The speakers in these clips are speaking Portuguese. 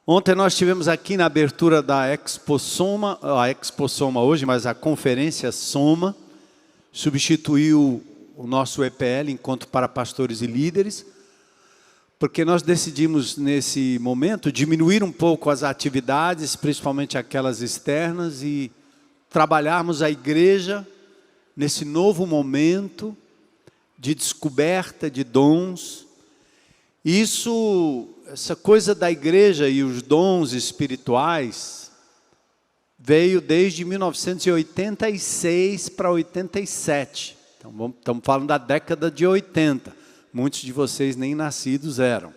Ontem nós tivemos aqui na abertura da Expo Soma, a Expo Soma hoje, mas a conferência Soma, substituiu o nosso EPL, Encontro para Pastores e Líderes, porque nós decidimos nesse momento diminuir um pouco as atividades, principalmente aquelas externas, e trabalharmos a igreja nesse novo momento de descoberta de dons. Essa coisa da igreja e os dons espirituais veio desde 1986 para 87. Então, estamos falando da década de 80. Muitos de vocês nem nascidos eram.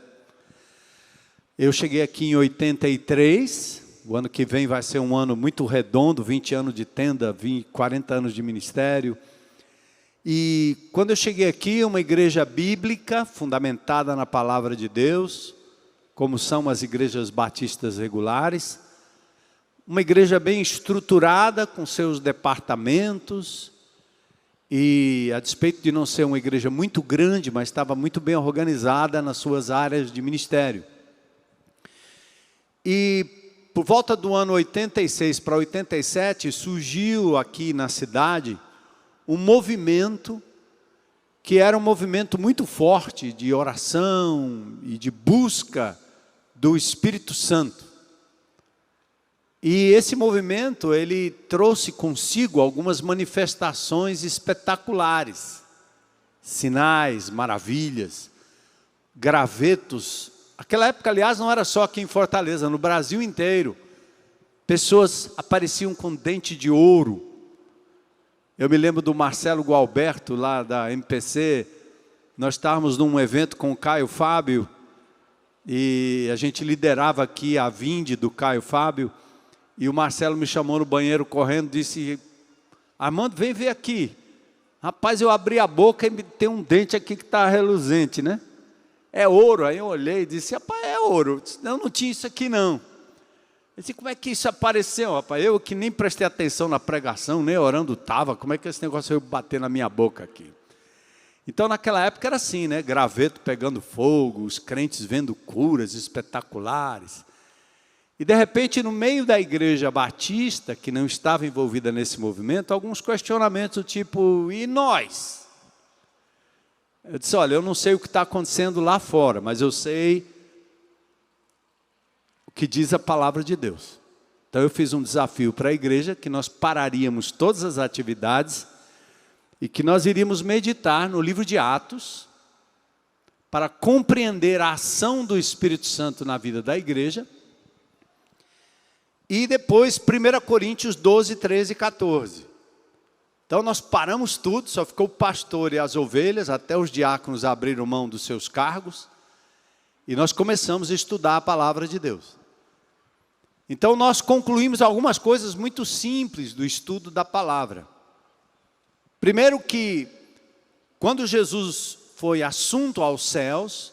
Eu cheguei aqui em 83. O ano que vem vai ser um ano muito redondo, 20 anos de tenda, 40 anos de ministério. E quando eu cheguei aqui, uma igreja bíblica, fundamentada na palavra de Deus, como são as igrejas batistas regulares, uma igreja bem estruturada, com seus departamentos, e a despeito de não ser uma igreja muito grande, mas estava muito bem organizada nas suas áreas de ministério. E por volta do ano 86 para 87, surgiu aqui na cidade um movimento que era um movimento muito forte de oração e de busca do Espírito Santo. E esse movimento, ele trouxe consigo algumas manifestações espetaculares, sinais, maravilhas, gravetos. Aquela época, aliás, não era só aqui em Fortaleza, no Brasil inteiro, pessoas apareciam com dente de ouro. Eu me lembro do Marcelo Gualberto, lá da MPC, nós estávamos num evento com o Caio Fábio, e a gente liderava aqui a Vinde do Caio Fábio, e o Marcelo me chamou no banheiro correndo, disse: Armando, vem ver aqui. Rapaz, eu abri a boca e tem um dente aqui que está reluzente, né? É ouro. Aí eu olhei e disse: rapaz, é ouro. Eu disse: não tinha isso aqui não. Eu disse: como é que isso apareceu, rapaz? Eu que nem prestei atenção na pregação, nem orando estava, como é que esse negócio veio bater na minha boca aqui? Então naquela época era assim, né? Graveto pegando fogo, os crentes vendo curas espetaculares. E de repente, no meio da igreja batista, que não estava envolvida nesse movimento, alguns questionamentos do tipo: e nós? Eu disse: olha, eu não sei o que está acontecendo lá fora, mas eu sei o que diz a palavra de Deus. Então eu fiz um desafio para a igreja, que nós pararíamos todas as atividades e que nós iríamos meditar no livro de Atos para compreender a ação do Espírito Santo na vida da igreja. E depois 1 Coríntios 12, 13 e 14. Então nós paramos tudo, só ficou o pastor e as ovelhas, até os diáconos abriram mão dos seus cargos, e nós começamos a estudar a palavra de Deus. Então nós concluímos algumas coisas muito simples do estudo da palavra. Primeiro que, quando Jesus foi assunto aos céus,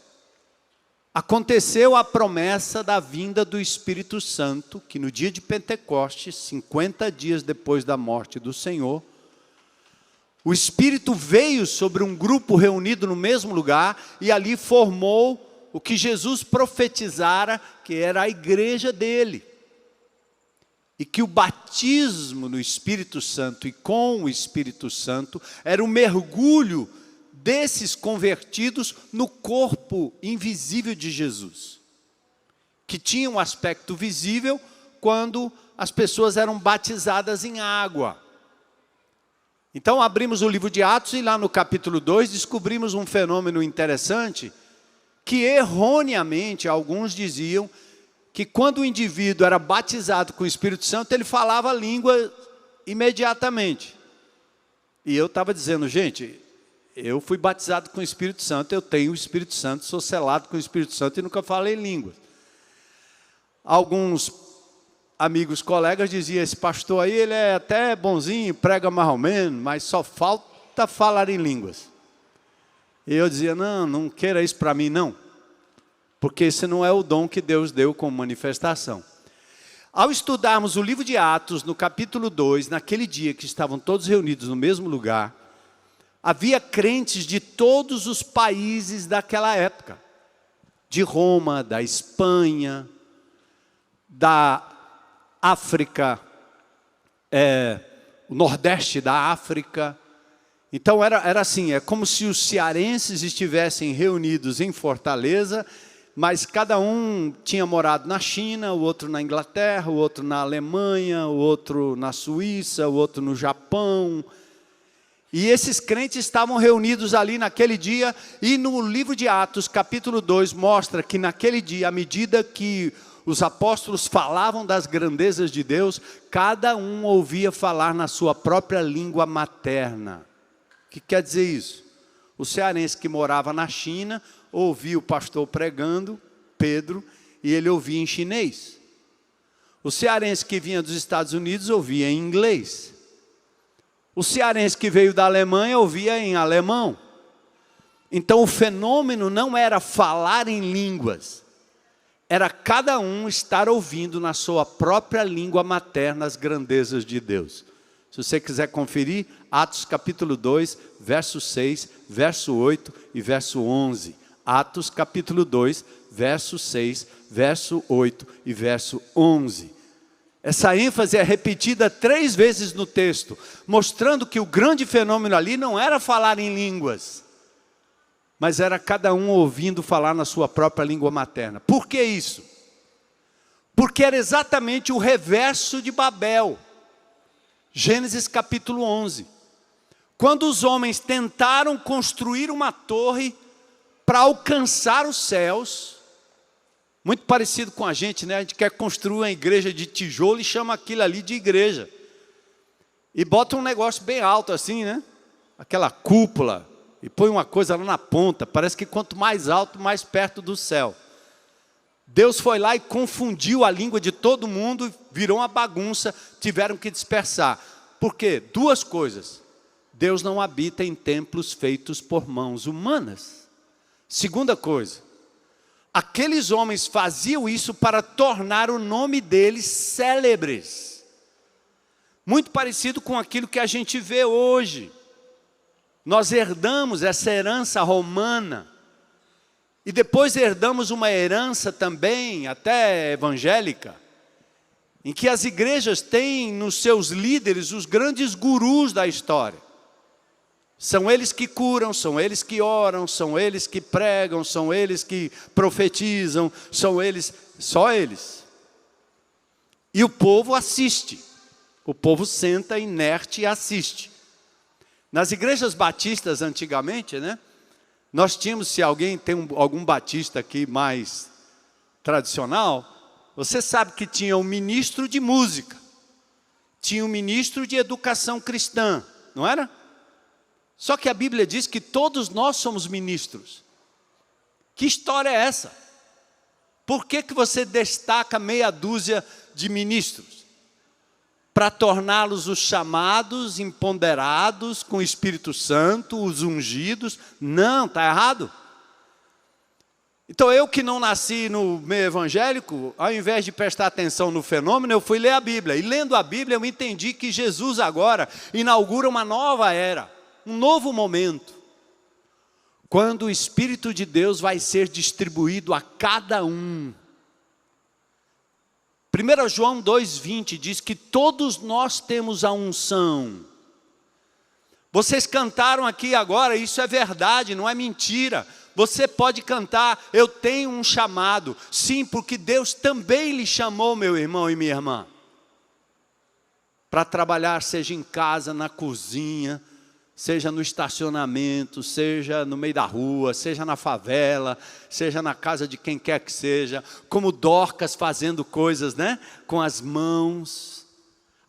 aconteceu a promessa da vinda do Espírito Santo, que no dia de Pentecostes, 50 dias depois da morte do Senhor, o Espírito veio sobre um grupo reunido no mesmo lugar e ali formou o que Jesus profetizara, que era a igreja dele. E que o batismo no Espírito Santo e com o Espírito Santo era um mergulho desses convertidos no corpo invisível de Jesus, que tinha um aspecto visível quando as pessoas eram batizadas em água. Então abrimos o livro de Atos e lá no capítulo 2 descobrimos um fenômeno interessante, que erroneamente alguns diziam que quando o indivíduo era batizado com o Espírito Santo, ele falava a língua imediatamente. E eu estava dizendo: gente, eu fui batizado com o Espírito Santo, eu tenho o Espírito Santo, sou selado com o Espírito Santo e nunca falei línguas. Alguns amigos, colegas diziam: esse pastor aí, ele é até bonzinho, prega mais ou menos, mas só falta falar em línguas. E eu dizia: não queira isso para mim não, porque esse não é o dom que Deus deu como manifestação. Ao estudarmos o livro de Atos, no capítulo 2, naquele dia que estavam todos reunidos no mesmo lugar, havia crentes de todos os países daquela época, de Roma, da Espanha, da África, o nordeste da África. Então era assim, é como se os cearenses estivessem reunidos em Fortaleza, mas cada um tinha morado na China, o outro na Inglaterra, o outro na Alemanha, o outro na Suíça, o outro no Japão. E esses crentes estavam reunidos ali naquele dia, e no livro de Atos, capítulo 2, mostra que naquele dia, à medida que os apóstolos falavam das grandezas de Deus, cada um ouvia falar na sua própria língua materna. O que quer dizer isso? O cearense que morava na China ouvia o pastor pregando, Pedro, e ele ouvia em chinês. O cearense que vinha dos Estados Unidos ouvia em inglês. O cearense que veio da Alemanha ouvia em alemão. Então o fenômeno não era falar em línguas, era cada um estar ouvindo na sua própria língua materna as grandezas de Deus. Se você quiser conferir, Atos capítulo 2, verso 6, verso 8 e verso 11. Atos capítulo 2, verso 6, verso 8 e verso 11. Essa ênfase é repetida 3 vezes no texto, mostrando que o grande fenômeno ali não era falar em línguas, mas era cada um ouvindo falar na sua própria língua materna. Por que isso? Porque era exatamente o reverso de Babel. Gênesis capítulo 11. Quando os homens tentaram construir uma torre para alcançar os céus, muito parecido com a gente, né? A gente quer construir uma igreja de tijolo e chama aquilo ali de igreja. E bota um negócio bem alto assim, né? Aquela cúpula, e põe uma coisa lá na ponta, parece que quanto mais alto, mais perto do céu. Deus foi lá e confundiu a língua de todo mundo, virou uma bagunça, tiveram que dispersar. Por quê? 2 coisas. Deus não habita em templos feitos por mãos humanas. Segunda coisa, aqueles homens faziam isso para tornar o nome deles célebres. Muito parecido com aquilo que a gente vê hoje. Nós herdamos essa herança romana. E depois herdamos uma herança também, até evangélica, em que as igrejas têm nos seus líderes os grandes gurus da história. São eles que curam, são eles que oram, são eles que pregam, são eles que profetizam, são eles, só eles. E o povo assiste, o povo senta inerte e assiste. Nas igrejas batistas antigamente, né? Nós tínhamos, se alguém tem algum batista aqui mais tradicional, você sabe que tinha um ministro de música, tinha um ministro de educação cristã, não era? Só que a Bíblia diz que todos nós somos ministros. Que história é essa? Por que você destaca meia dúzia de ministros? Para torná-los os chamados, empoderados, com o Espírito Santo, os ungidos? Não, está errado. Então eu que não nasci no meio evangélico, ao invés de prestar atenção no fenômeno, eu fui ler a Bíblia. E lendo a Bíblia eu entendi que Jesus agora inaugura uma nova era, um novo momento, quando o Espírito de Deus vai ser distribuído a cada um. 1 João 2,20 diz que todos nós temos a unção. Vocês cantaram aqui agora, isso é verdade, não é mentira. Você pode cantar, eu tenho um chamado. Sim, porque Deus também lhe chamou, meu irmão e minha irmã, para trabalhar, seja em casa, na cozinha, seja no estacionamento, seja no meio da rua, seja na favela, seja na casa de quem quer que seja, como Dorcas fazendo coisas, né, com as mãos,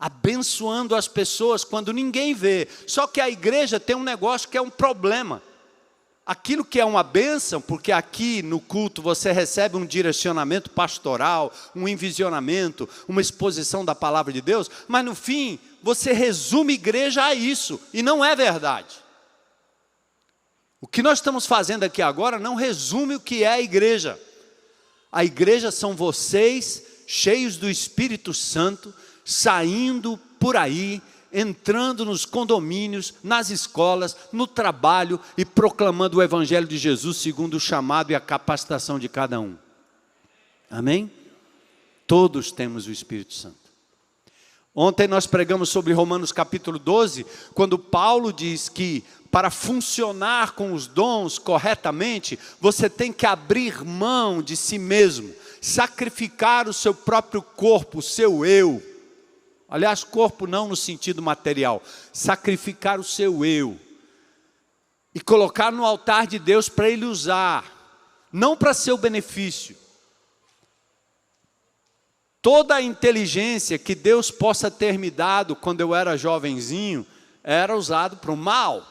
abençoando as pessoas quando ninguém vê. Só que a igreja tem um negócio que é um problema. Aquilo que é uma bênção, porque aqui no culto você recebe um direcionamento pastoral, um envisionamento, uma exposição da palavra de Deus, mas no fim você resume igreja a isso, e não é verdade. O que nós estamos fazendo aqui agora não resume o que é a igreja. A igreja são vocês, cheios do Espírito Santo, saindo por aí, entrando nos condomínios, nas escolas, no trabalho e proclamando o Evangelho de Jesus segundo o chamado e a capacitação de cada um. Amém? Todos temos o Espírito Santo. Ontem nós pregamos sobre Romanos capítulo 12, quando Paulo diz que para funcionar com os dons corretamente, você tem que abrir mão de si mesmo, sacrificar o seu próprio corpo, o seu eu. Aliás, corpo não no sentido material, sacrificar o seu eu. E colocar no altar de Deus para Ele usar, não para seu benefício. Toda a inteligência que Deus possa ter me dado quando eu era jovenzinho, era usado para o mal.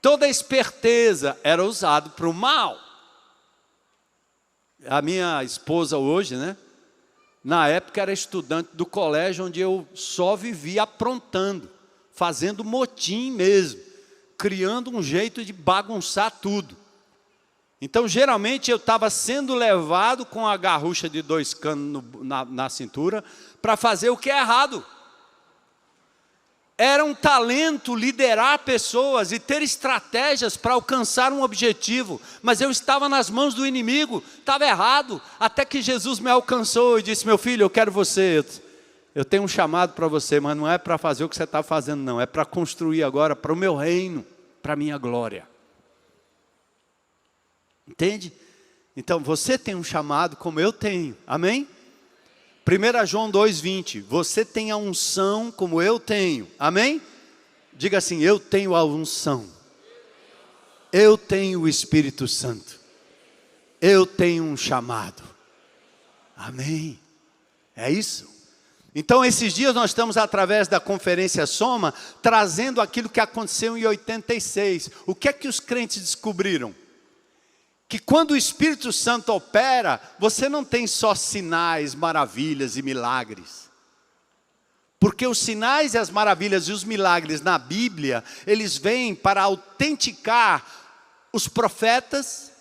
Toda a esperteza era usado para o mal. A minha esposa hoje, né? Na época era estudante do colégio onde eu só vivia aprontando, fazendo motim mesmo, criando um jeito de bagunçar tudo. Então, geralmente, eu estava sendo levado com a garrucha de 2 canos na cintura para fazer o que é errado. Era um talento liderar pessoas e ter estratégias para alcançar um objetivo. Mas eu estava nas mãos do inimigo, estava errado. Até que Jesus me alcançou e disse, meu filho, eu quero você. Eu tenho um chamado para você, mas não é para fazer o que você está fazendo, não. É para construir agora para o meu reino, para a minha glória. Entende? Então, você tem um chamado como eu tenho. Amém? 1 João 2,20. Você tem a unção como eu tenho. Amém? Diga assim, eu tenho a unção. Eu tenho o Espírito Santo. Eu tenho um chamado. Amém? É isso? Então, esses dias nós estamos, através da conferência Soma, trazendo aquilo que aconteceu em 86. O que é que os crentes descobriram? Que quando o Espírito Santo opera, você não tem só sinais, maravilhas e milagres. Porque os sinais e as maravilhas e os milagres na Bíblia, eles vêm para autenticar os profetas,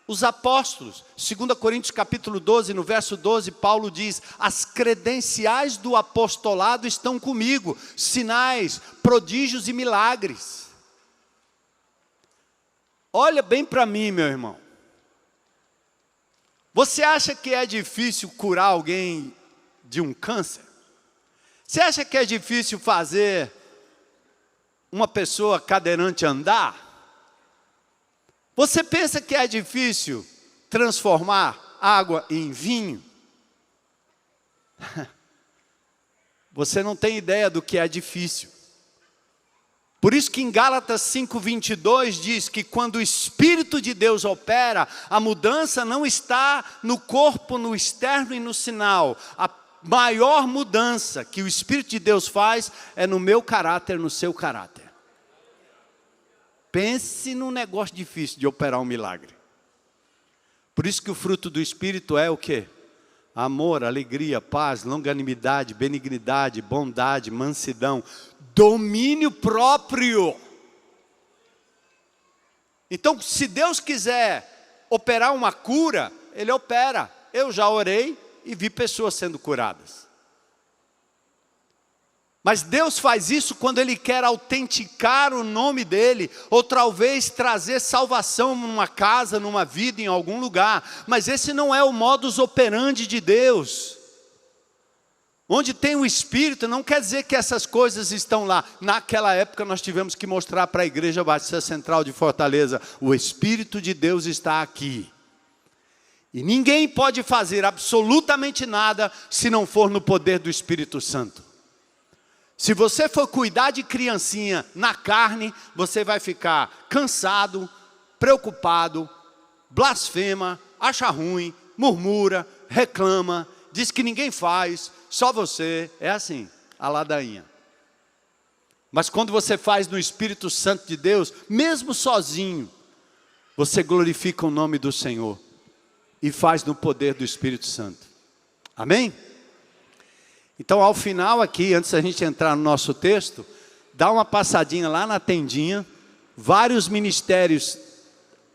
os apóstolos. 2 Coríntios capítulo 12, no verso 12, Paulo diz, as credenciais do apostolado estão comigo, sinais, prodígios e milagres. Olha bem para mim, meu irmão. Você acha que é difícil curar alguém de um câncer? Você acha que é difícil fazer uma pessoa cadeirante andar? Você pensa que é difícil transformar água em vinho? Você não tem ideia do que é difícil. Por isso que em Gálatas 5:22 diz que quando o Espírito de Deus opera, a mudança não está no corpo, no externo e no sinal. A maior mudança que o Espírito de Deus faz é no meu caráter, no seu caráter. Pense num negócio difícil de operar um milagre. Por isso que o fruto do Espírito é o quê? Amor, alegria, paz, longanimidade, benignidade, bondade, mansidão, domínio próprio. Então, se Deus quiser operar uma cura, Ele opera. Eu já orei e vi pessoas sendo curadas. Mas Deus faz isso quando Ele quer autenticar o nome dEle, ou talvez trazer salvação numa casa, numa vida, em algum lugar. Mas esse não é o modus operandi de Deus. Onde tem o Espírito, não quer dizer que essas coisas estão lá. Naquela época nós tivemos que mostrar para a Igreja Batista Central de Fortaleza, o Espírito de Deus está aqui. E ninguém pode fazer absolutamente nada, se não for no poder do Espírito Santo. Se você for cuidar de criancinha na carne, você vai ficar cansado, preocupado, blasfema, acha ruim, murmura, reclama, diz que ninguém faz, só você. É assim, a ladainha. Mas quando você faz no Espírito Santo de Deus, mesmo sozinho, você glorifica o nome do Senhor e faz no poder do Espírito Santo. Amém? Então, ao final aqui, antes da gente entrar no nosso texto, dá uma passadinha lá na tendinha, vários ministérios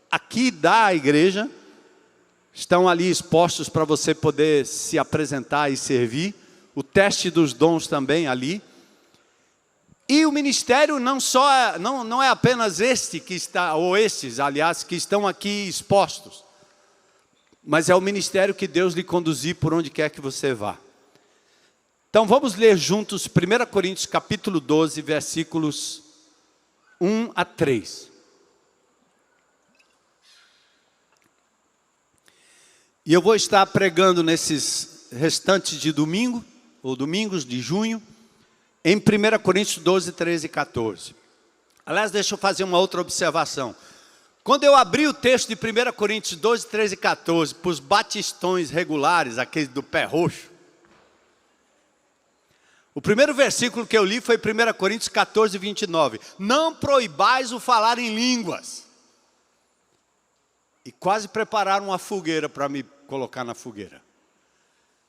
aqui da igreja estão ali expostos para você poder se apresentar e servir. O teste dos dons também ali. E o ministério não é apenas este que está, ou estes, aliás, que estão aqui expostos. mas é o ministério que Deus lhe conduzir por onde quer que você vá. Então vamos ler juntos 1 Coríntios capítulo 12, versículos 1 a 3. E eu vou estar pregando nesses restantes de domingo, ou domingos de junho, em 1 Coríntios 12, 13 e 14. Aliás, deixa eu fazer uma outra observação. Quando eu abri o texto de 1 Coríntios 12, 13 e 14, para os batistões regulares, aqueles do pé roxo, o primeiro versículo que eu li foi 1 Coríntios 14, 29. Não proibais o falar em línguas. E quase prepararam uma fogueira para me colocar na fogueira.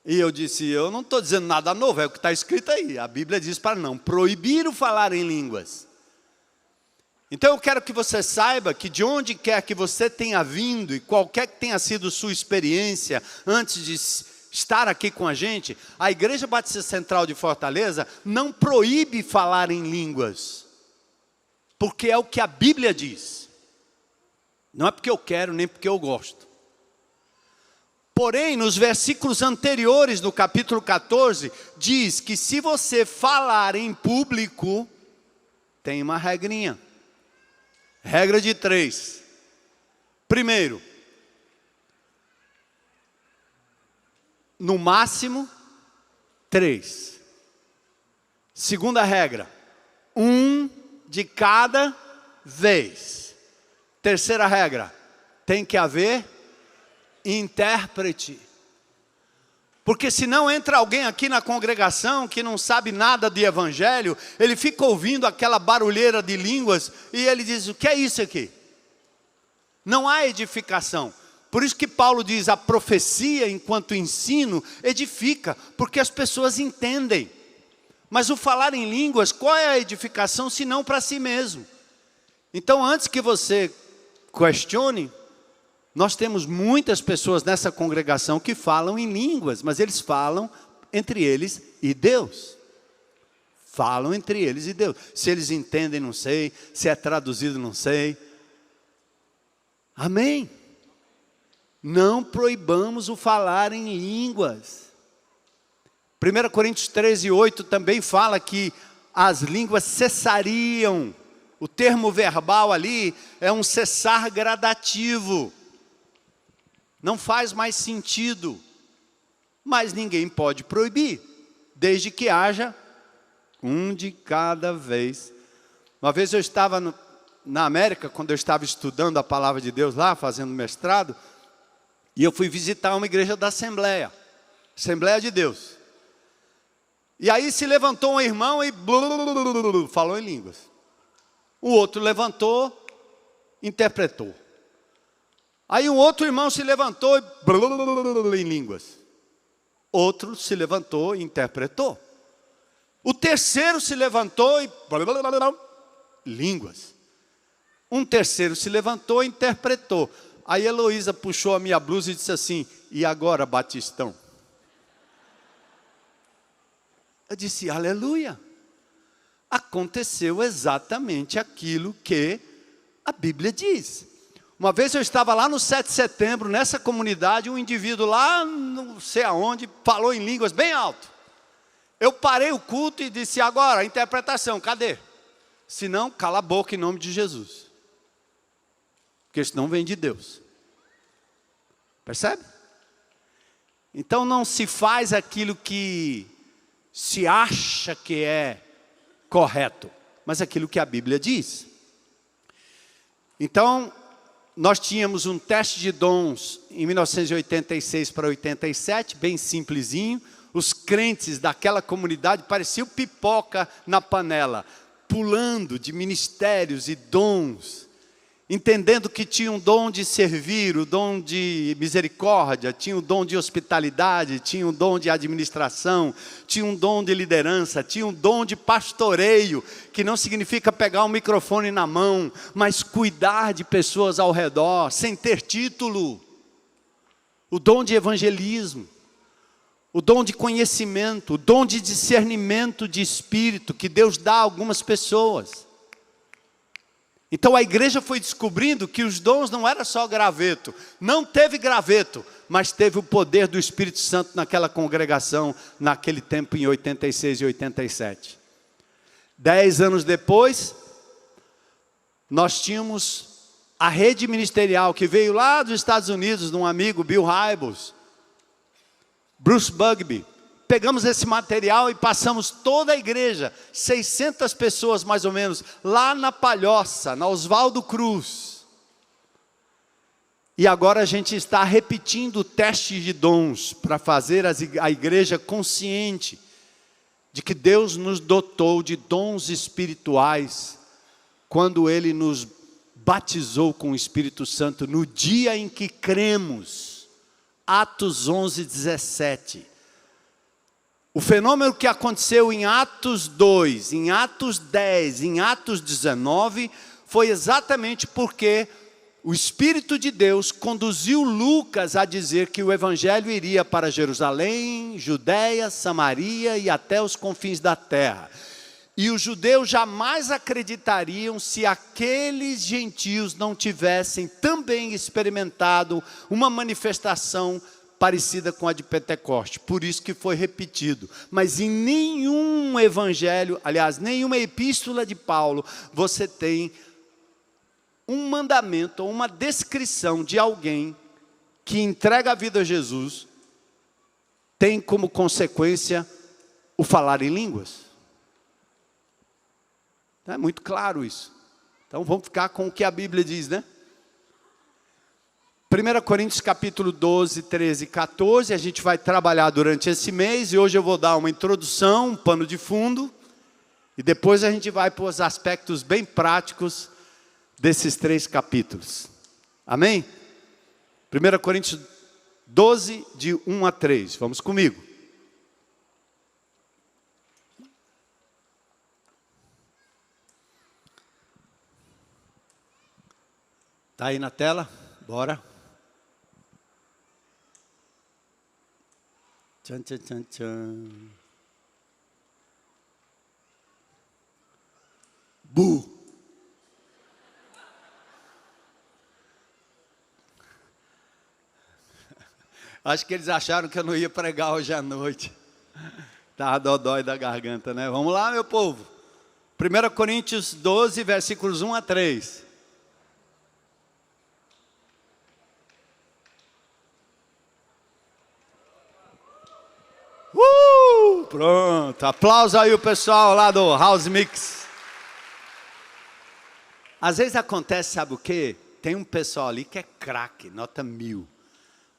E eu disse, eu não estou dizendo nada novo, é o que está escrito aí. A Bíblia diz para não proibir o falar em línguas. Então eu quero que você saiba que de onde quer que você tenha vindo, e qualquer que tenha sido sua experiência antes de estar aqui com a gente, a Igreja Batista Central de Fortaleza não proíbe falar em línguas, porque é o que a Bíblia diz. Não é porque eu quero, nem porque eu gosto. Porém, nos versículos anteriores do capítulo 14, diz que se você falar em público, tem uma regrinha. Regra de 3. Primeiro, no máximo 3. Segunda regra, 1 de cada vez. Terceira regra, tem que haver intérprete. Porque se não entra alguém aqui na congregação que não sabe nada de evangelho, ele fica ouvindo aquela barulheira de línguas e ele diz, o que é isso aqui? Não há edificação. Por isso que Paulo diz, a profecia enquanto ensino edifica, porque as pessoas entendem. Mas o falar em línguas, qual é a edificação se não para si mesmo? Então antes que você questione, nós temos muitas pessoas nessa congregação que falam em línguas, mas eles falam entre eles e Deus. Falam entre eles e Deus. Se eles entendem, não sei. Se é traduzido, não sei. Amém? Não proibamos o falar em línguas. 1 Coríntios 13, 8 também fala que as línguas cessariam. O termo verbal ali é um cessar gradativo. Não faz mais sentido, mas ninguém pode proibir, desde que haja 1 de cada vez. Uma vez eu estava na América, quando eu estava estudando a palavra de Deus lá, fazendo mestrado, e eu fui visitar uma igreja da Assembleia de Deus. E aí se levantou um irmão e falou em línguas. O outro levantou, interpretou. Aí um outro irmão se levantou e em línguas. Outro se levantou e interpretou. O terceiro se levantou e línguas. Um terceiro se levantou e interpretou. Aí Heloísa puxou a minha blusa e disse assim, e agora, Batistão? Eu disse, aleluia. Aconteceu exatamente aquilo que a Bíblia diz. Uma vez eu estava lá no 7 de setembro, nessa comunidade, um indivíduo lá, não sei aonde, falou em línguas bem alto. Eu parei o culto e disse, agora, a interpretação, cadê? Se não, cala a boca em nome de Jesus. Porque isso não vem de Deus. Percebe? Então não se faz aquilo que se acha que é correto, mas aquilo que a Bíblia diz. Então, nós tínhamos um teste de dons em 1986 para 87, bem simplesinho. Os crentes daquela comunidade pareciam pipoca na panela, pulando de ministérios e dons, entendendo que tinha um dom de servir, o dom de misericórdia, tinha o dom de hospitalidade, tinha um dom de administração, tinha um dom de liderança, tinha um dom de pastoreio, que não significa pegar um microfone na mão, mas cuidar de pessoas ao redor, sem ter título. O dom de evangelismo, o dom de conhecimento, o dom de discernimento de espírito, que Deus dá a algumas pessoas. Então a igreja foi descobrindo que os dons não era só graveto. Não teve graveto, mas teve o poder do Espírito Santo naquela congregação, naquele tempo em 86 e 87. 10 anos depois, nós tínhamos a rede ministerial que veio lá dos Estados Unidos, de um amigo, Bill Hybels, Bruce Bugby. Pegamos esse material e passamos toda a igreja, 600 pessoas mais ou menos, lá na Palhoça, na Oswaldo Cruz. E agora a gente está repetindo o teste de dons, para fazer a igreja consciente de que Deus nos dotou de dons espirituais, quando Ele nos batizou com o Espírito Santo, no dia em que cremos. Atos 11, 17. O fenômeno que aconteceu em Atos 2, em Atos 10, em Atos 19, foi exatamente porque o Espírito de Deus conduziu Lucas a dizer que o Evangelho iria para Jerusalém, Judéia, Samaria e até os confins da terra. E os judeus jamais acreditariam se aqueles gentios não tivessem também experimentado uma manifestação parecida com a de Pentecoste. Por isso que foi repetido. Mas em nenhum evangelho, aliás, nenhuma epístola de Paulo, você tem um mandamento ou uma descrição de alguém que entrega a vida a Jesus, tem como consequência o falar em línguas. É muito claro isso. Então vamos ficar com o que a Bíblia diz, né? 1 Coríntios capítulo 12, 13 e 14, a gente vai trabalhar durante esse mês, e hoje eu vou dar uma introdução, um pano de fundo, e depois a gente vai para os aspectos bem práticos desses 3 capítulos. Amém? 1 Coríntios 12, de 1 a 3, vamos comigo. Está aí na tela? Bora. Tchan, tchan, tchan, tchan. Bu. Acho que eles acharam que eu não ia pregar hoje à noite. Estava dodói da garganta, né? Vamos lá, meu povo. 1 Coríntios 12, versículos 1 a 3. Pronto, aplauso aí o pessoal lá do House Mix. Às vezes acontece, sabe o quê? Tem um pessoal ali que é craque, nota 1000.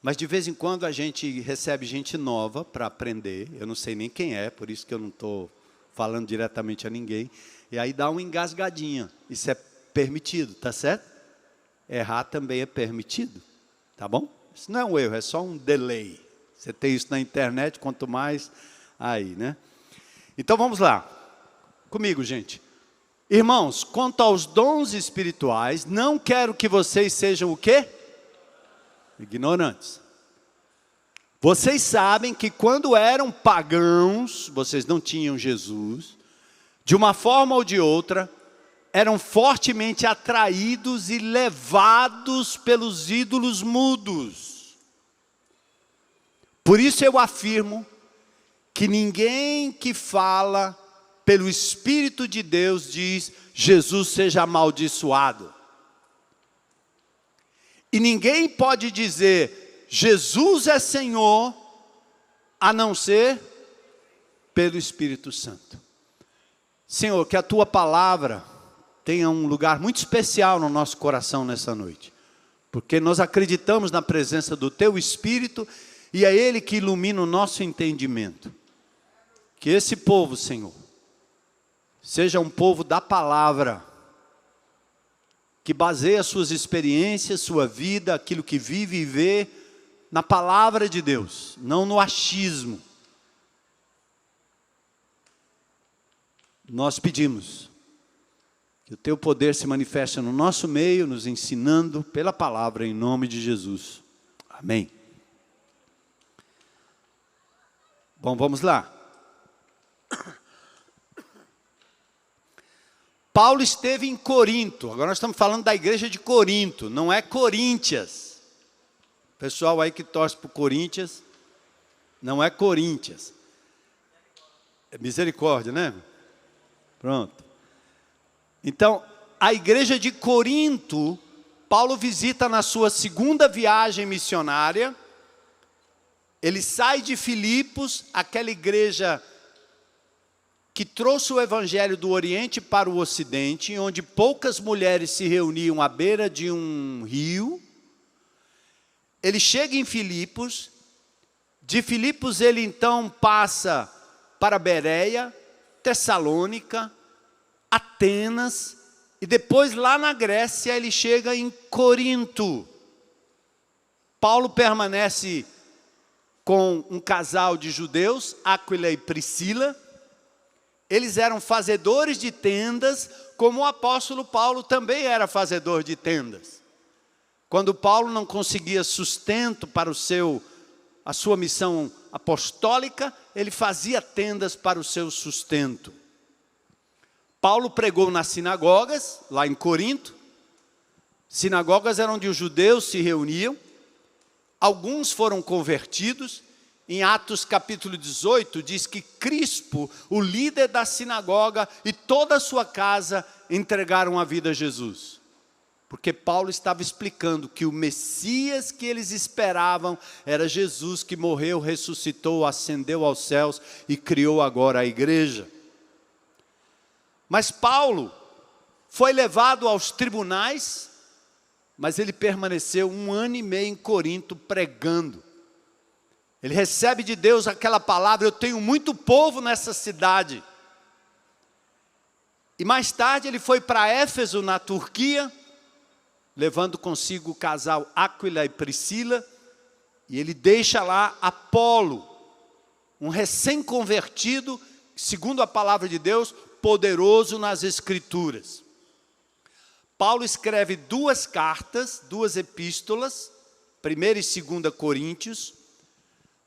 Mas de vez em quando a gente recebe gente nova para aprender. Eu não sei nem quem é, por isso que eu não estou falando diretamente a ninguém. E aí dá uma engasgadinha. Isso é permitido, tá certo? Errar também é permitido, tá bom? Isso não é um erro, é só um delay. Você tem isso na internet, quanto mais aí, né? Então vamos lá. Comigo, gente. Irmãos, quanto aos dons espirituais, não quero que vocês sejam o quê? Ignorantes. Vocês sabem que quando eram pagãos, vocês não tinham Jesus, de uma forma ou de outra, eram fortemente atraídos e levados pelos ídolos mudos. Por isso eu afirmo que ninguém que fala pelo Espírito de Deus diz, Jesus seja amaldiçoado. E ninguém pode dizer, Jesus é Senhor, a não ser pelo Espírito Santo. Senhor, que a Tua palavra tenha um lugar muito especial no nosso coração nessa noite. Porque nós acreditamos na presença do Teu Espírito e é Ele que ilumina o nosso entendimento. Que esse povo, Senhor, seja um povo da palavra, que baseia suas experiências, sua vida, aquilo que vive e vê, na palavra de Deus, não no achismo. Nós pedimos que o Teu poder se manifeste no nosso meio, nos ensinando pela palavra, em nome de Jesus. Amém. Bom, vamos lá. Paulo esteve em Corinto, agora nós estamos falando da igreja de Corinto, não é Coríntias. Pessoal aí que torce para o Corinthians, não é Corinthians. É misericórdia, né? Pronto. Então, a igreja de Corinto, Paulo visita na sua segunda viagem missionária. Ele sai de Filipos, aquela igreja que trouxe o evangelho do Oriente para o Ocidente, onde poucas mulheres se reuniam à beira de um rio. Ele chega em Filipos. De Filipos ele então passa para Bereia, Tessalônica, Atenas, e depois lá na Grécia ele chega em Corinto. Paulo permanece com um casal de judeus, Áquila e Priscila. Eles eram fazedores de tendas, como o apóstolo Paulo também era fazedor de tendas. Quando Paulo não conseguia sustento para a sua missão apostólica, ele fazia tendas para o seu sustento. Paulo pregou nas sinagogas, lá em Corinto. Sinagogas eram onde os judeus se reuniam. Alguns foram convertidos. Em Atos capítulo 18, diz que Crispo, o líder da sinagoga, e toda a sua casa entregaram a vida a Jesus. Porque Paulo estava explicando que o Messias que eles esperavam era Jesus, que morreu, ressuscitou, ascendeu aos céus e criou agora a igreja. Mas Paulo foi levado aos tribunais, mas ele permaneceu 1 ano e meio em Corinto pregando. Ele recebe de Deus aquela palavra: eu tenho muito povo nessa cidade. E mais tarde ele foi para Éfeso, na Turquia, levando consigo o casal Áquila e Priscila, e ele deixa lá Apolo, um recém-convertido, segundo a palavra de Deus, poderoso nas Escrituras. Paulo escreve 2 cartas, 2 epístolas, 1ª e 2ª Coríntios.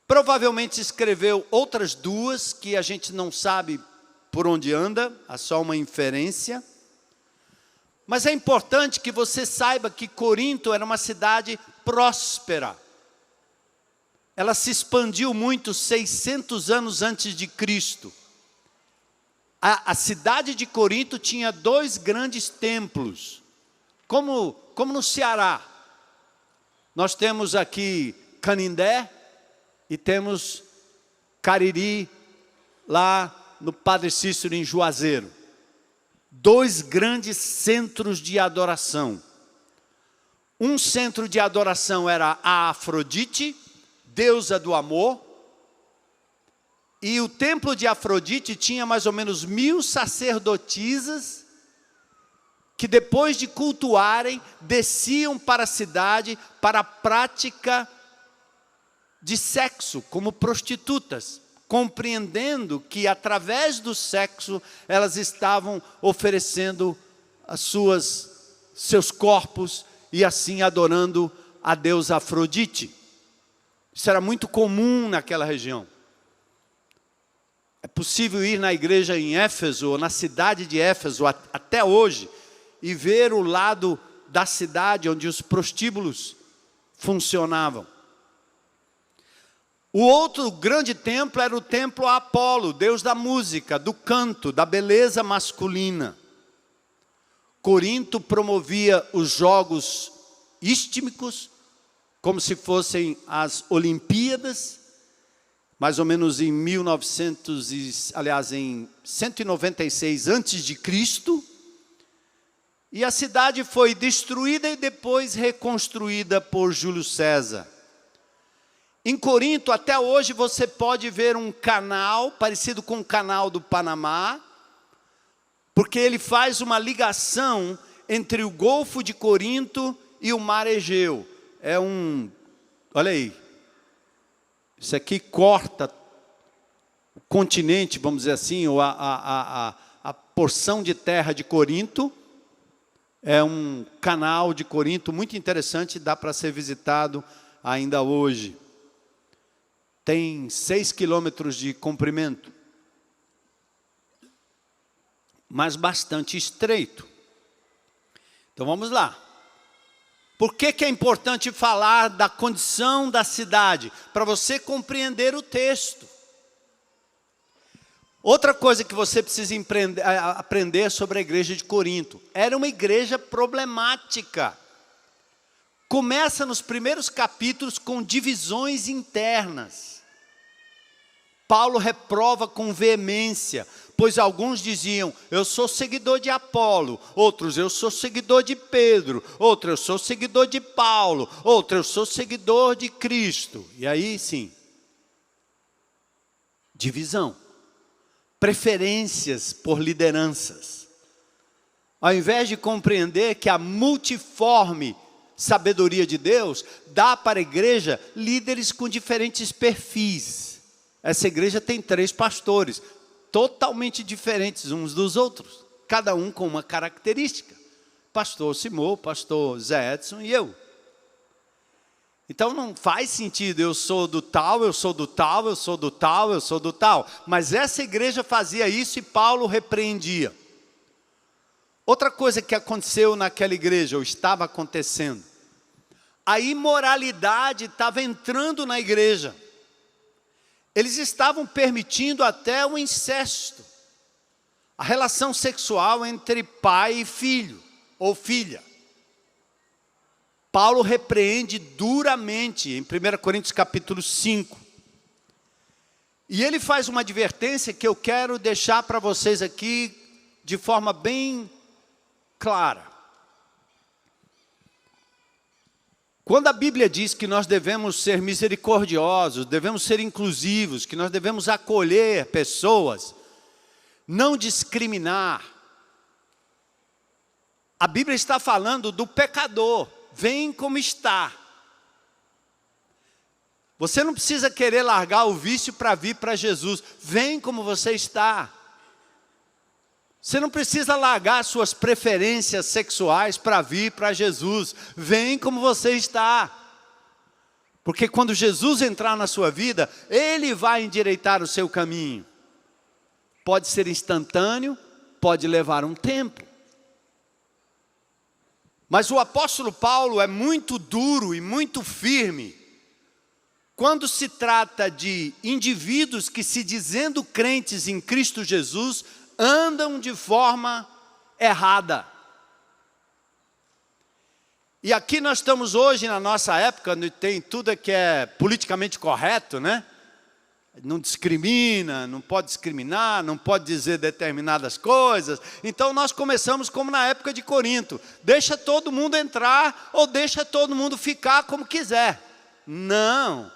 Provavelmente escreveu outras 2 que a gente não sabe por onde anda, é só uma inferência. Mas é importante que você saiba que Corinto era uma cidade próspera. Ela se expandiu muito 600 anos antes de Cristo. A cidade de Corinto tinha 2 grandes templos, como no Ceará. Nós temos aqui Canindé e temos Cariri, lá no Padre Cícero, em Juazeiro. 2 grandes centros de adoração. Um centro de adoração era a Afrodite, deusa do amor. E o templo de Afrodite tinha mais ou menos 1000 sacerdotisas, que depois de cultuarem, desciam para a cidade para a prática de sexo, como prostitutas, compreendendo que através do sexo elas estavam oferecendo seus corpos e assim adorando a deusa Afrodite. Isso era muito comum naquela região. É possível ir na igreja em Éfeso, ou na cidade de Éfeso, até hoje, e ver o lado da cidade onde os prostíbulos funcionavam. O outro grande templo era o templo a Apolo, deus da música, do canto, da beleza masculina. Corinto promovia os jogos istmicos, como se fossem as Olimpíadas, mais ou menos em em 196 a.C., e a cidade foi destruída e depois reconstruída por Júlio César. Em Corinto, até hoje, você pode ver um canal parecido com o canal do Panamá, porque ele faz uma ligação entre o Golfo de Corinto e o Mar Egeu. Olha aí, isso aqui corta o continente, vamos dizer assim, ou a porção de terra de Corinto. É um canal de Corinto muito interessante, dá para ser visitado ainda hoje. Tem 6 quilômetros de comprimento, mas bastante estreito. Então vamos lá. Por que que é importante falar da condição da cidade? Para você compreender o texto. Outra coisa que você precisa aprender sobre a igreja de Corinto. Era uma igreja problemática. Começa nos primeiros capítulos com divisões internas. Paulo reprova com veemência, pois alguns diziam, eu sou seguidor de Apolo, outros, eu sou seguidor de Pedro, outro, eu sou seguidor de Paulo, outro, eu sou seguidor de Cristo. E aí sim, divisão, preferências por lideranças. Ao invés de compreender que a multiforme sabedoria de Deus dá para a igreja líderes com diferentes perfis. Essa igreja tem 3 pastores, totalmente diferentes uns dos outros, cada um com uma característica. Pastor Simão, pastor Zé Edson e eu. Então não faz sentido, eu sou do tal, eu sou do tal, eu sou do tal, eu sou do tal. Mas essa igreja fazia isso e Paulo repreendia. Outra coisa que aconteceu naquela igreja, ou estava acontecendo, a imoralidade estava entrando na igreja. Eles estavam permitindo até o incesto, a relação sexual entre pai e filho, ou filha. Paulo repreende duramente em 1 Coríntios capítulo 5. E ele faz uma advertência que eu quero deixar para vocês aqui de forma bem clara. Quando a Bíblia diz que nós devemos ser misericordiosos, devemos ser inclusivos, que nós devemos acolher pessoas, não discriminar, a Bíblia está falando do pecador, vem como está. Você não precisa querer largar o vício para vir para Jesus, vem como você está. Você não precisa largar suas preferências sexuais para vir para Jesus. Vem como você está. Porque quando Jesus entrar na sua vida, Ele vai endireitar o seu caminho. Pode ser instantâneo, pode levar um tempo. Mas o apóstolo Paulo é muito duro e muito firme quando se trata de indivíduos que, se dizendo crentes em Cristo Jesus, andam de forma errada. E aqui nós estamos hoje, na nossa época, tem tudo que é politicamente correto, né? Não discrimina, não pode discriminar, não pode dizer determinadas coisas. Então nós começamos como na época de Corinto. Deixa todo mundo entrar ou deixa todo mundo ficar como quiser. Não.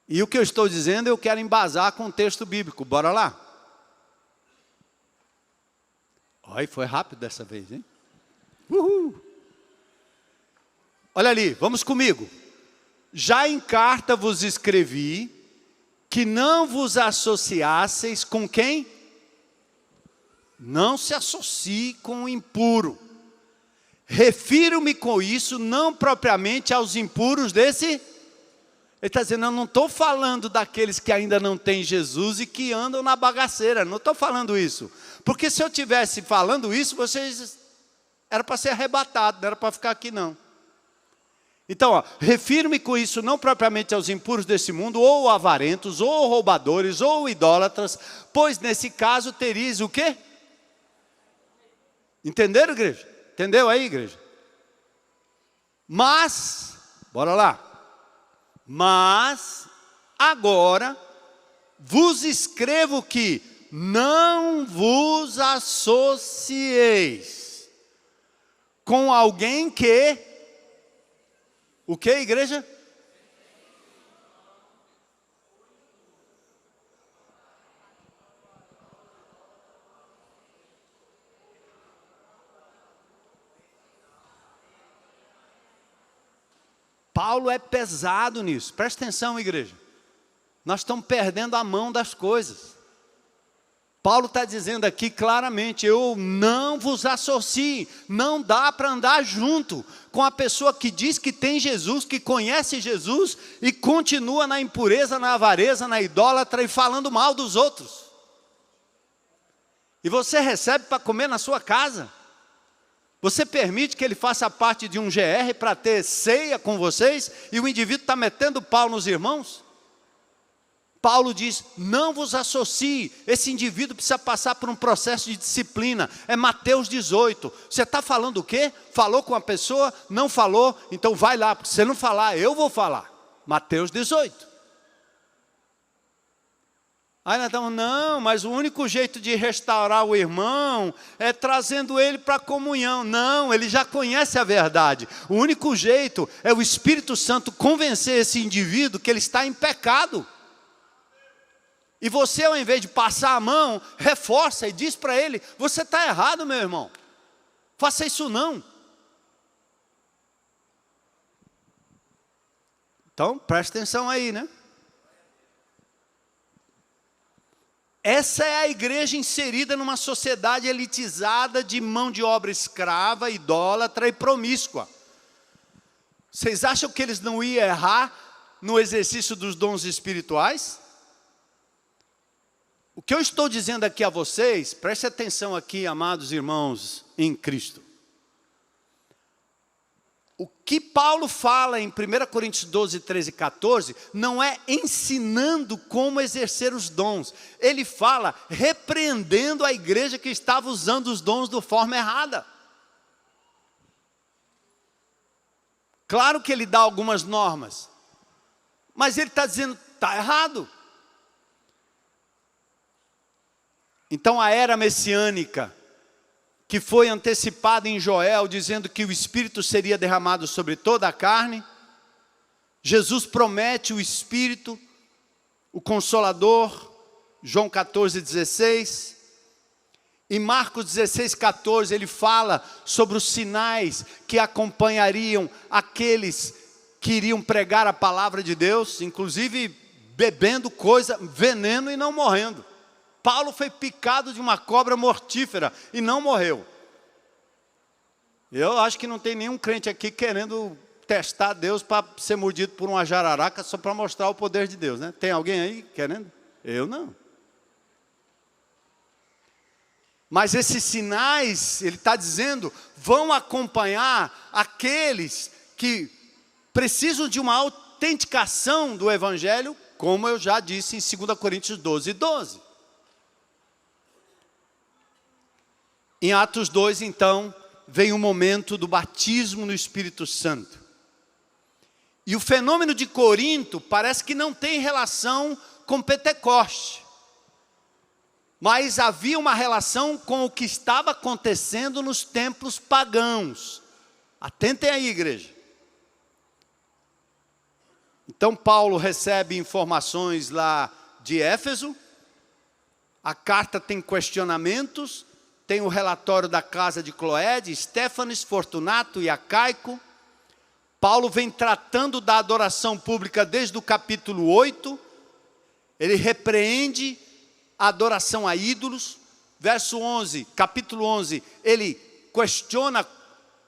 E o que eu estou dizendo eu quero embasar com o texto bíblico. Bora lá? Olha, foi rápido dessa vez, hein? Uhul. Olha ali, vamos comigo. Já em carta vos escrevi que não vos associasseis com quem? Não se associe com o impuro. Refiro-me com isso não propriamente aos impuros desse... Ele está dizendo, eu não estou falando daqueles que ainda não têm Jesus e que andam na bagaceira. Não estou falando isso. Porque se eu estivesse falando isso, vocês... Era para ser arrebatado, não era para ficar aqui não. Então, refiro-me com isso não propriamente aos impuros desse mundo, ou avarentos, ou roubadores, ou idólatras, pois nesse caso teríeis o quê? Entenderam, igreja? Entendeu aí, igreja? Mas, bora lá. Mas, agora, vos escrevo que não vos associeis com alguém que... O que, igreja? Paulo é pesado nisso. Presta atenção, igreja. Nós estamos perdendo a mão das coisas. Paulo está dizendo aqui claramente, eu não vos associo, não dá para andar junto com a pessoa que diz que tem Jesus, que conhece Jesus e continua na impureza, na avareza, na idólatra e falando mal dos outros. E você recebe para comer na sua casa. Você permite que ele faça parte de um GR para ter ceia com vocês e o indivíduo está metendo pau nos irmãos? Paulo diz, não vos associe, esse indivíduo precisa passar por um processo de disciplina. É Mateus 18. Você está falando o quê? Falou com a pessoa? Não falou? Então vai lá, porque se você não falar, eu vou falar. Mateus 18. Aí nós estamos, não, mas o único jeito de restaurar o irmão é trazendo ele para a comunhão. Não, ele já conhece a verdade. O único jeito é o Espírito Santo convencer esse indivíduo que ele está em pecado. E você, ao invés de passar a mão, reforça e diz para ele, você está errado, meu irmão. Faça isso não. Então, presta atenção aí, né? Essa é a igreja inserida numa sociedade elitizada de mão de obra escrava, idólatra e promíscua. Vocês acham que eles não iam errar no exercício dos dons espirituais? O que eu estou dizendo aqui a vocês, preste atenção aqui, amados irmãos em Cristo. O que Paulo fala em 1 Coríntios 12, 13 e 14, não é ensinando como exercer os dons. Ele fala repreendendo a igreja que estava usando os dons de forma errada. Claro que ele dá algumas normas, mas ele está dizendo, está errado. Então a era messiânica, que foi antecipada em Joel, dizendo que o Espírito seria derramado sobre toda a carne, Jesus promete o Espírito, o Consolador, João 14, 16, em Marcos 16, 14, ele fala sobre os sinais que acompanhariam aqueles que iriam pregar a palavra de Deus, inclusive bebendo veneno e não morrendo. Paulo foi picado de uma cobra mortífera e não morreu. Eu acho que não tem nenhum crente aqui querendo testar Deus para ser mordido por uma jararaca só para mostrar o poder de Deus, né? Tem alguém aí querendo? Eu não. Mas esses sinais, ele está dizendo, vão acompanhar aqueles que precisam de uma autenticação do Evangelho, como eu já disse em 2 Coríntios 12, 12. Em Atos 2, então, vem o momento do batismo no Espírito Santo. E o fenômeno de Corinto parece que não tem relação com Pentecoste. Mas havia uma relação com o que estava acontecendo nos templos pagãos. Atentem aí, igreja. Então Paulo recebe informações lá de Éfeso. A carta tem questionamentos. Tem o relatório da casa de Cloé, Estéfanes, Fortunato e Acaico. Paulo vem tratando da adoração pública desde o capítulo 8. Ele repreende a adoração a ídolos. Verso 11, capítulo 11, ele questiona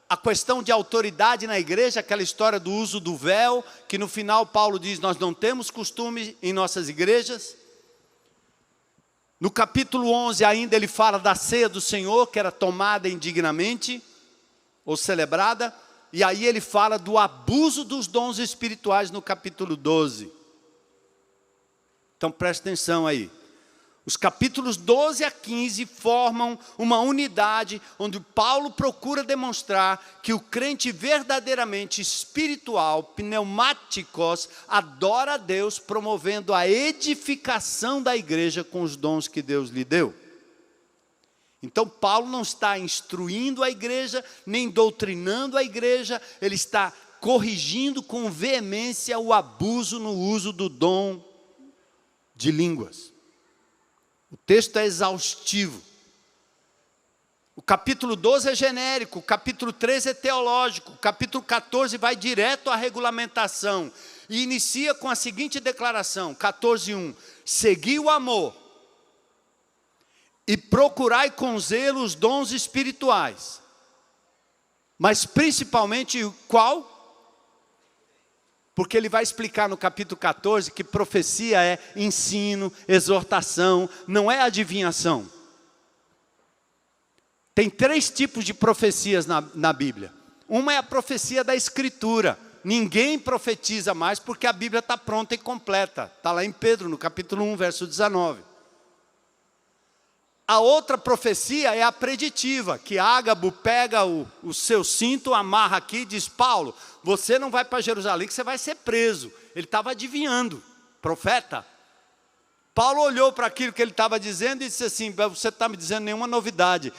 a questão de autoridade na igreja, aquela história do uso do véu, que no final Paulo diz, nós não temos costume em nossas igrejas. No capítulo 11 ainda ele fala da ceia do Senhor, que era tomada indignamente, ou celebrada, e aí ele fala do abuso dos dons espirituais no capítulo 12. Então preste atenção aí. Os capítulos 12 a 15 formam uma unidade, onde Paulo procura demonstrar que o crente verdadeiramente espiritual, pneumáticos, adora a Deus, promovendo a edificação da igreja com os dons que Deus lhe deu. Então Paulo não está instruindo a igreja, nem doutrinando a igreja, ele está corrigindo com veemência o abuso no uso do dom de línguas. O texto é exaustivo. O capítulo 12 é genérico, o capítulo 13 é teológico, o capítulo 14 vai direto à regulamentação e inicia com a seguinte declaração, 14:1, segui o amor e procurai com zelo os dons espirituais, mas principalmente qual? Porque ele vai explicar no capítulo 14 que profecia é ensino, exortação, não é adivinhação. Tem 3 tipos de profecias na Bíblia. Uma é a profecia da Escritura. Ninguém profetiza mais porque a Bíblia está pronta e completa. Está lá em Pedro, no capítulo 1, verso 19. A outra profecia é a preditiva, que Ágabo pega o seu cinto, amarra aqui e diz: Paulo, você não vai para Jerusalém que você vai ser preso. Ele estava adivinhando, profeta. Paulo olhou para aquilo que ele estava dizendo e disse assim: você está me dizendo nenhuma novidade.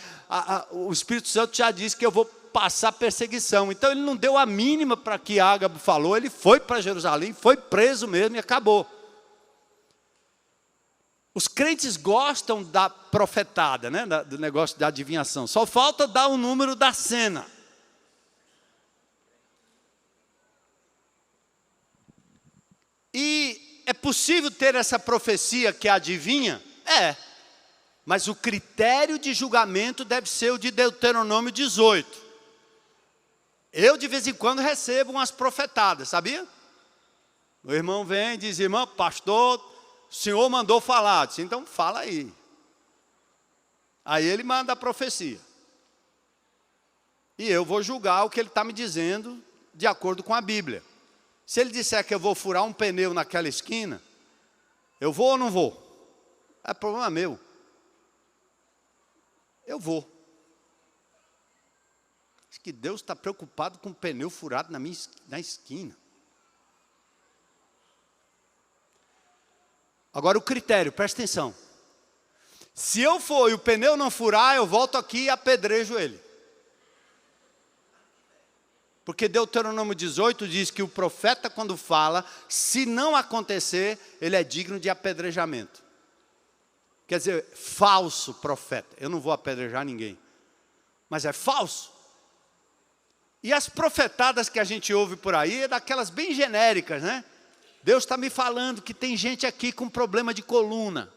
O Espírito Santo já disse que eu vou passar perseguição. Então ele não deu a mínima para que Ágabo falou, ele foi para Jerusalém, foi preso mesmo e acabou. Os crentes gostam da profetada, né? Do negócio da adivinhação. Só falta dar o número da cena. E é possível ter essa profecia que adivinha? É. Mas o critério de julgamento deve ser o de Deuteronômio 18. Eu de vez em quando recebo umas profetadas, sabia? O irmão vem e diz: irmão, pastor, o senhor mandou falar. Eu disse: então fala aí. Aí ele manda a profecia. E eu vou julgar o que ele está me dizendo de acordo com a Bíblia. Se ele disser que eu vou furar um pneu naquela esquina, eu vou ou não vou? É problema meu. Eu vou. Acho que Deus está preocupado com um pneu furado na esquina. Agora o critério, presta atenção. Se eu for e o pneu não furar, eu volto aqui e apedrejo ele. Porque Deuteronômio 18 diz que o profeta, quando fala, se não acontecer, ele é digno de apedrejamento. Quer dizer, falso profeta. Eu não vou apedrejar ninguém. Mas é falso. E as profetadas que a gente ouve por aí é daquelas bem genéricas, né? Deus está me falando que tem gente aqui com problema de coluna.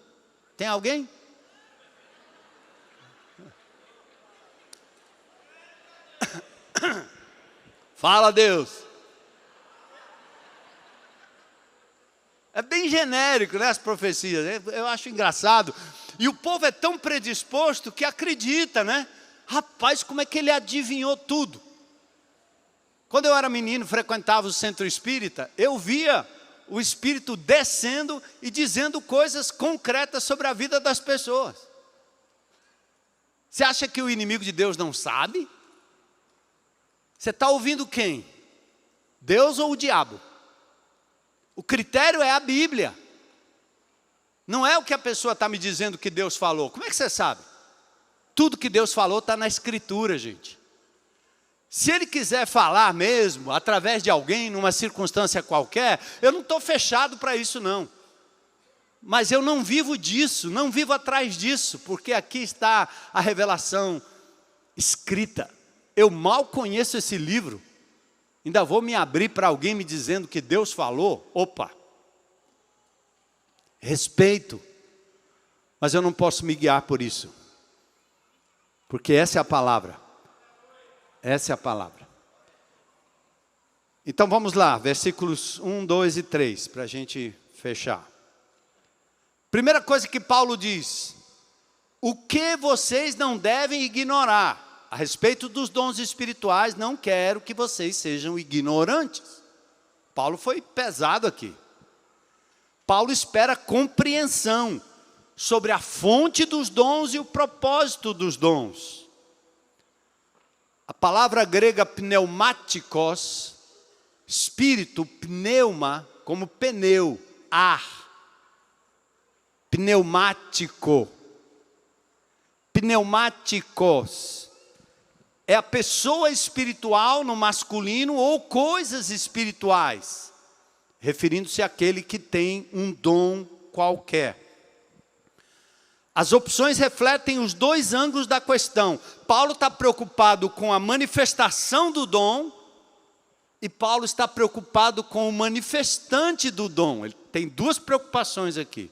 Tem alguém? Fala, Deus. É bem genérico, né, as profecias. Eu acho engraçado. E o povo é tão predisposto que acredita, né? Rapaz, como é que ele adivinhou tudo? Quando eu era menino, frequentava o centro espírita, eu via o Espírito descendo e dizendo coisas concretas sobre a vida das pessoas. Você acha que o inimigo de Deus não sabe? Você está ouvindo quem? Deus ou o diabo? O critério é a Bíblia. Não é o que a pessoa está me dizendo que Deus falou. Como é que você sabe? Tudo que Deus falou está na Escritura, gente. Se Ele quiser falar mesmo, através de alguém, numa circunstância qualquer, eu não estou fechado para isso não. Mas eu não vivo disso, não vivo atrás disso, porque aqui está a revelação escrita. Eu mal conheço esse livro, ainda vou me abrir para alguém me dizendo que Deus falou? Opa! Respeito, mas eu não posso me guiar por isso. Porque essa é a palavra. Essa é a palavra. Então vamos lá, versículos 1, 2 e 3, para a gente fechar. Primeira coisa que Paulo diz: o que vocês não devem ignorar a respeito dos dons espirituais, não quero que vocês sejam ignorantes. Paulo foi pesado aqui. Paulo espera compreensão sobre a fonte dos dons e o propósito dos dons. A palavra grega pneumáticos, espírito, pneuma, como pneu, ar. Pneumático. Pneumáticos. É a pessoa espiritual no masculino ou coisas espirituais, referindo-se àquele que tem um dom qualquer. As opções refletem os dois ângulos da questão. Paulo está preocupado com a manifestação do dom e Paulo está preocupado com o manifestante do dom. Ele tem duas preocupações aqui.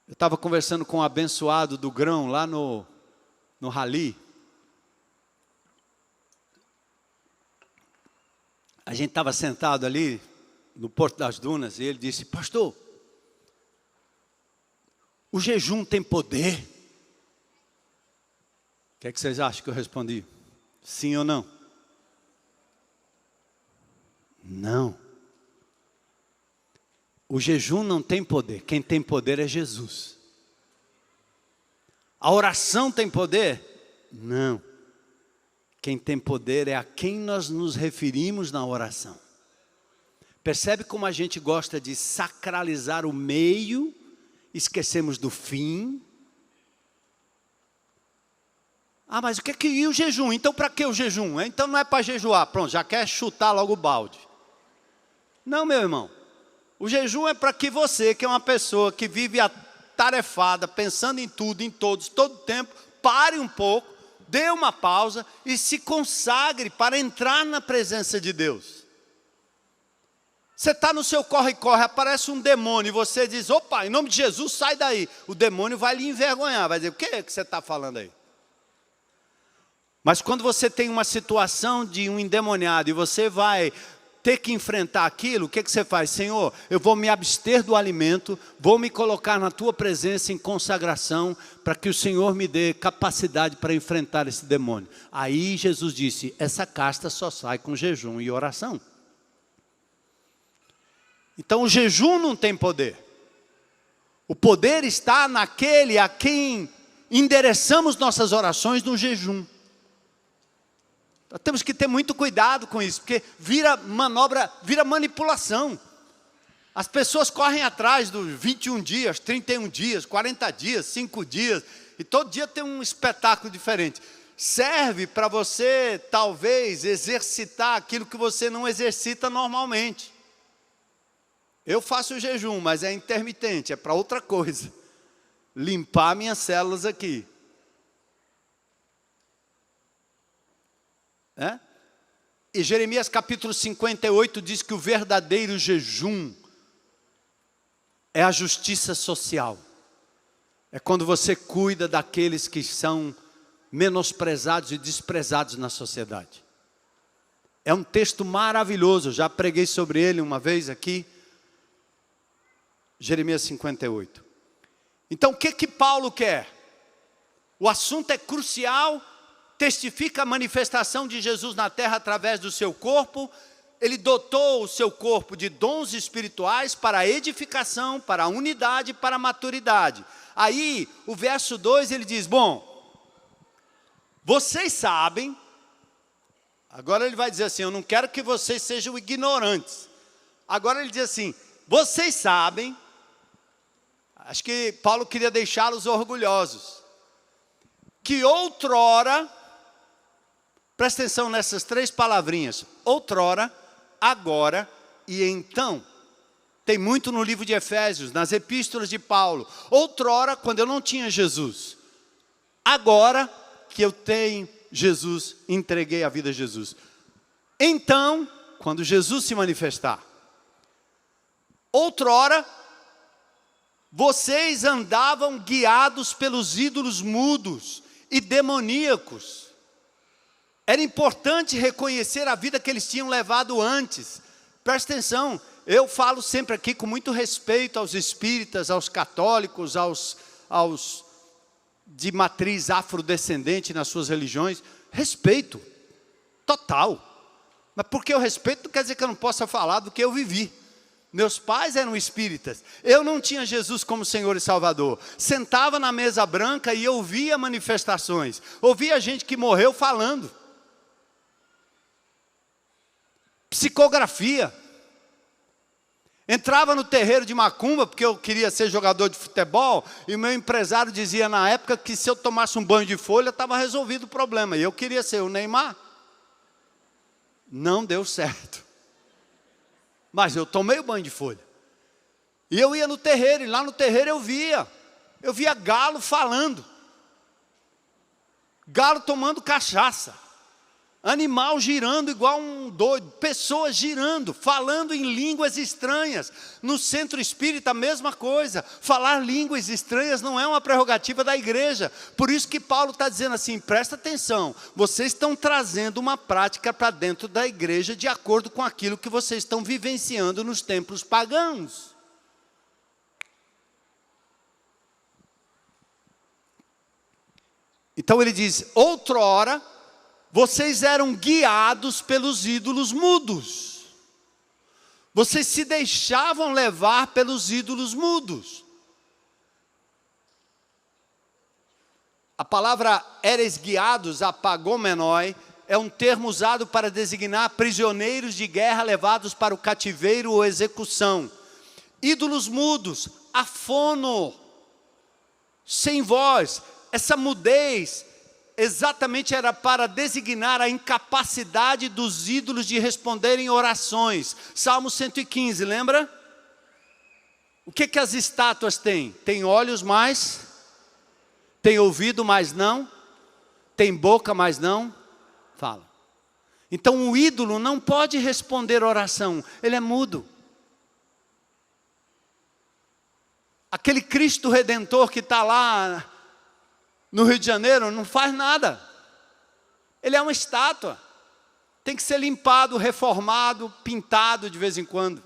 Eu estava conversando com o abençoado do grão lá no Rally. A gente estava sentado ali no Porto das Dunas e ele disse: pastor, o jejum tem poder? que é que vocês acham que eu respondi? Sim ou não? Não. O jejum não tem poder. Quem tem poder é Jesus. A oração tem poder? Não. Quem tem poder é a quem nós nos referimos na oração. Percebe como a gente gosta de sacralizar o meio, esquecemos do fim? Ah, mas o que é que e o jejum? Então para que o jejum? Então não é para jejuar, pronto, já quer chutar logo o balde. Não, meu irmão. O jejum é para que você, que é uma pessoa que vive atarefada, pensando em tudo, em todos, todo tempo, pare um pouco, dê uma pausa e se consagre para entrar na presença de Deus. Você está no seu corre-corre, aparece um demônio e você diz, opa, em nome de Jesus, sai daí. O demônio vai lhe envergonhar, vai dizer, o que é que você está falando aí? Mas quando você tem uma situação de um endemoniado e você vai ter que enfrentar aquilo, o que você faz? Senhor, eu vou me abster do alimento, vou me colocar na tua presença em consagração, para que o Senhor me dê capacidade para enfrentar esse demônio. Aí Jesus disse, essa casta só sai com jejum e oração. Então o jejum não tem poder. O poder está naquele a quem endereçamos nossas orações no jejum. Nós temos que ter muito cuidado com isso, porque vira manobra, vira manipulação. As pessoas correm atrás dos 21 dias, 31 dias, 40 dias, 5 dias, e todo dia tem um espetáculo diferente. Serve para você, talvez, exercitar aquilo que você não exercita normalmente. Eu faço o jejum, mas é intermitente, é para outra coisa. Limpar minhas células aqui. E Jeremias capítulo 58 diz que o verdadeiro jejum é a justiça social. É quando você cuida daqueles que são menosprezados e desprezados na sociedade. É um texto maravilhoso, já preguei sobre ele uma vez aqui. Jeremias 58. Então o que Paulo quer? O assunto é crucial, testifica a manifestação de Jesus na terra através do seu corpo. Ele dotou o seu corpo de dons espirituais para a edificação, para a unidade, para a maturidade. Aí, o verso 2, ele diz, bom, vocês sabem, agora ele vai dizer assim, eu não quero que vocês sejam ignorantes. Agora ele diz assim, vocês sabem, acho que Paulo queria deixá-los orgulhosos, que outrora, presta atenção nessas 3 palavrinhas, outrora, agora e então. Tem muito no livro de Efésios, nas epístolas de Paulo. Outrora, quando eu não tinha Jesus. Agora que eu tenho Jesus, entreguei a vida a Jesus. Então, quando Jesus se manifestar. Outrora, vocês andavam guiados pelos ídolos mudos e demoníacos. Era importante reconhecer a vida que eles tinham levado antes. Presta atenção, eu falo sempre aqui com muito respeito aos espíritas, aos católicos, aos de matriz afrodescendente nas suas religiões. Respeito, total. Mas porque eu respeito não quer dizer que eu não possa falar do que eu vivi. Meus pais eram espíritas. Eu não tinha Jesus como Senhor e Salvador. Sentava na mesa branca e ouvia manifestações. Ouvia gente que morreu falando. Psicografia. Entrava no terreiro de macumba, porque eu queria ser jogador de futebol, e o meu empresário dizia na época que se eu tomasse um banho de folha, estava resolvido o problema. E eu queria ser o Neymar. Não deu certo. Mas eu tomei o banho de folha. E eu ia no terreiro, e lá no terreiro eu via galo falando. Galo tomando cachaça. Animal girando igual um doido. Pessoas girando, falando em línguas estranhas. No centro espírita a mesma coisa. Falar línguas estranhas não é uma prerrogativa da igreja. Por isso que Paulo está dizendo assim, presta atenção. Vocês estão trazendo uma prática para dentro da igreja de acordo com aquilo que vocês estão vivenciando nos templos pagãos. Então ele diz: outrora, vocês eram guiados pelos ídolos mudos. Vocês se deixavam levar pelos ídolos mudos. A palavra eres guiados, apagomenoi, é um termo usado para designar prisioneiros de guerra levados para o cativeiro ou execução. Ídolos mudos, afono, sem voz. Essa mudez exatamente era para designar a incapacidade dos ídolos de responderem orações. Salmo 115, lembra? O que as estátuas têm? Tem olhos, mas tem ouvido, mas não. Tem boca, mas não fala. Então o ídolo não pode responder oração, ele é mudo. Aquele Cristo Redentor que está lá no Rio de Janeiro não faz nada. Ele é uma estátua. Tem que ser limpado, reformado, pintado de vez em quando.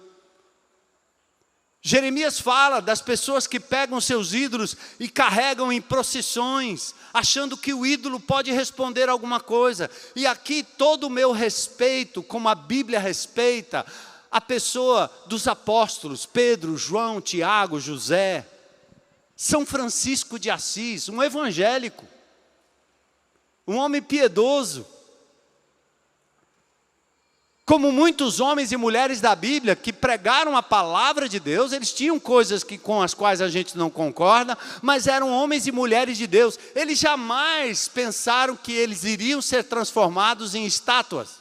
Jeremias fala das pessoas que pegam seus ídolos e carregam em procissões, achando que o ídolo pode responder alguma coisa. E aqui todo o meu respeito, como a Bíblia respeita, a pessoa dos apóstolos, Pedro, João, Tiago, José, São Francisco de Assis, um evangélico, um homem piedoso. Como muitos homens e mulheres da Bíblia que pregaram a palavra de Deus, eles tinham coisas com as quais a gente não concorda, mas eram homens e mulheres de Deus. Eles jamais pensaram que eles iriam ser transformados em estátuas.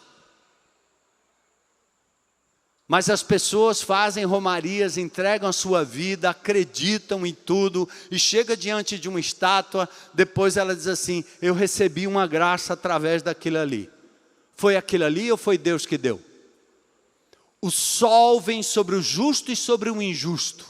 Mas as pessoas fazem romarias, entregam a sua vida, acreditam em tudo, e chega diante de uma estátua, depois ela diz assim: eu recebi uma graça através daquilo ali. Foi aquilo ali ou foi Deus que deu? O sol vem sobre o justo e sobre o injusto.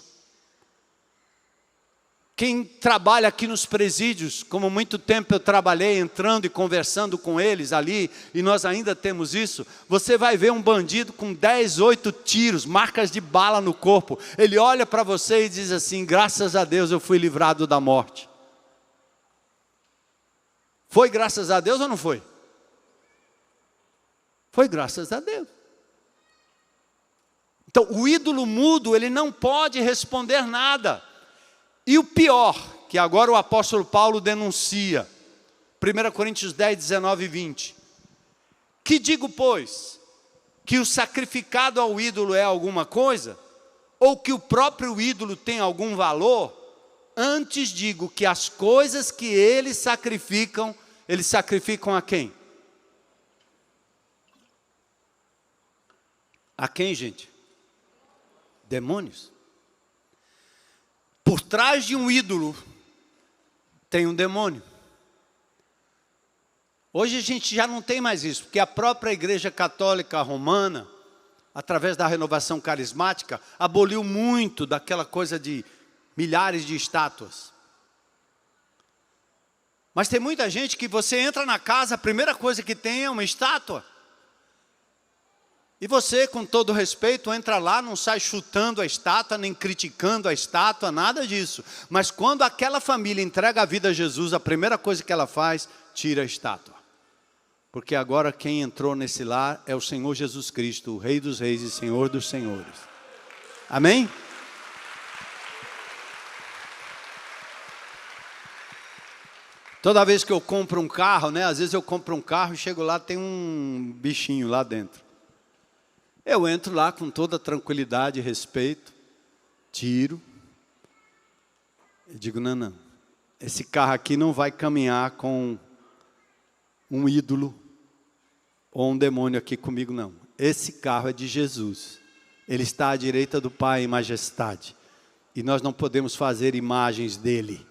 Quem trabalha aqui nos presídios, como muito tempo eu trabalhei entrando e conversando com eles ali, e nós ainda temos isso, você vai ver um bandido com 10, 8 tiros, marcas de bala no corpo. Ele olha para você e diz assim: graças a Deus eu fui livrado da morte. Foi graças a Deus ou não foi? Foi graças a Deus. Então o ídolo mudo, ele não pode responder nada. E o pior, que agora o apóstolo Paulo denuncia, 1 Coríntios 10, 19 e 20. Que digo, pois, que o sacrificado ao ídolo é alguma coisa? Ou que o próprio ídolo tem algum valor? Antes digo que as coisas que eles sacrificam a quem? A quem, gente? Demônios. Por trás de um ídolo tem um demônio. Hoje a gente já não tem mais isso, porque a própria Igreja Católica Romana, através da renovação carismática, aboliu muito daquela coisa de milhares de estátuas. Mas tem muita gente que você entra na casa, a primeira coisa que tem é uma estátua. E você, com todo respeito, entra lá, não sai chutando a estátua, nem criticando a estátua, nada disso. Mas quando aquela família entrega a vida a Jesus, a primeira coisa que ela faz, tira a estátua. Porque agora quem entrou nesse lar é o Senhor Jesus Cristo, o Rei dos Reis e Senhor dos Senhores. Amém? Toda vez que eu compro um carro, às vezes eu compro um carro e chego lá, tem um bichinho lá dentro. Eu entro lá com toda tranquilidade e respeito, tiro, e digo: não, esse carro aqui não vai caminhar com um ídolo ou um demônio aqui comigo, não. Esse carro é de Jesus, ele está à direita do Pai em majestade, e nós não podemos fazer imagens dele.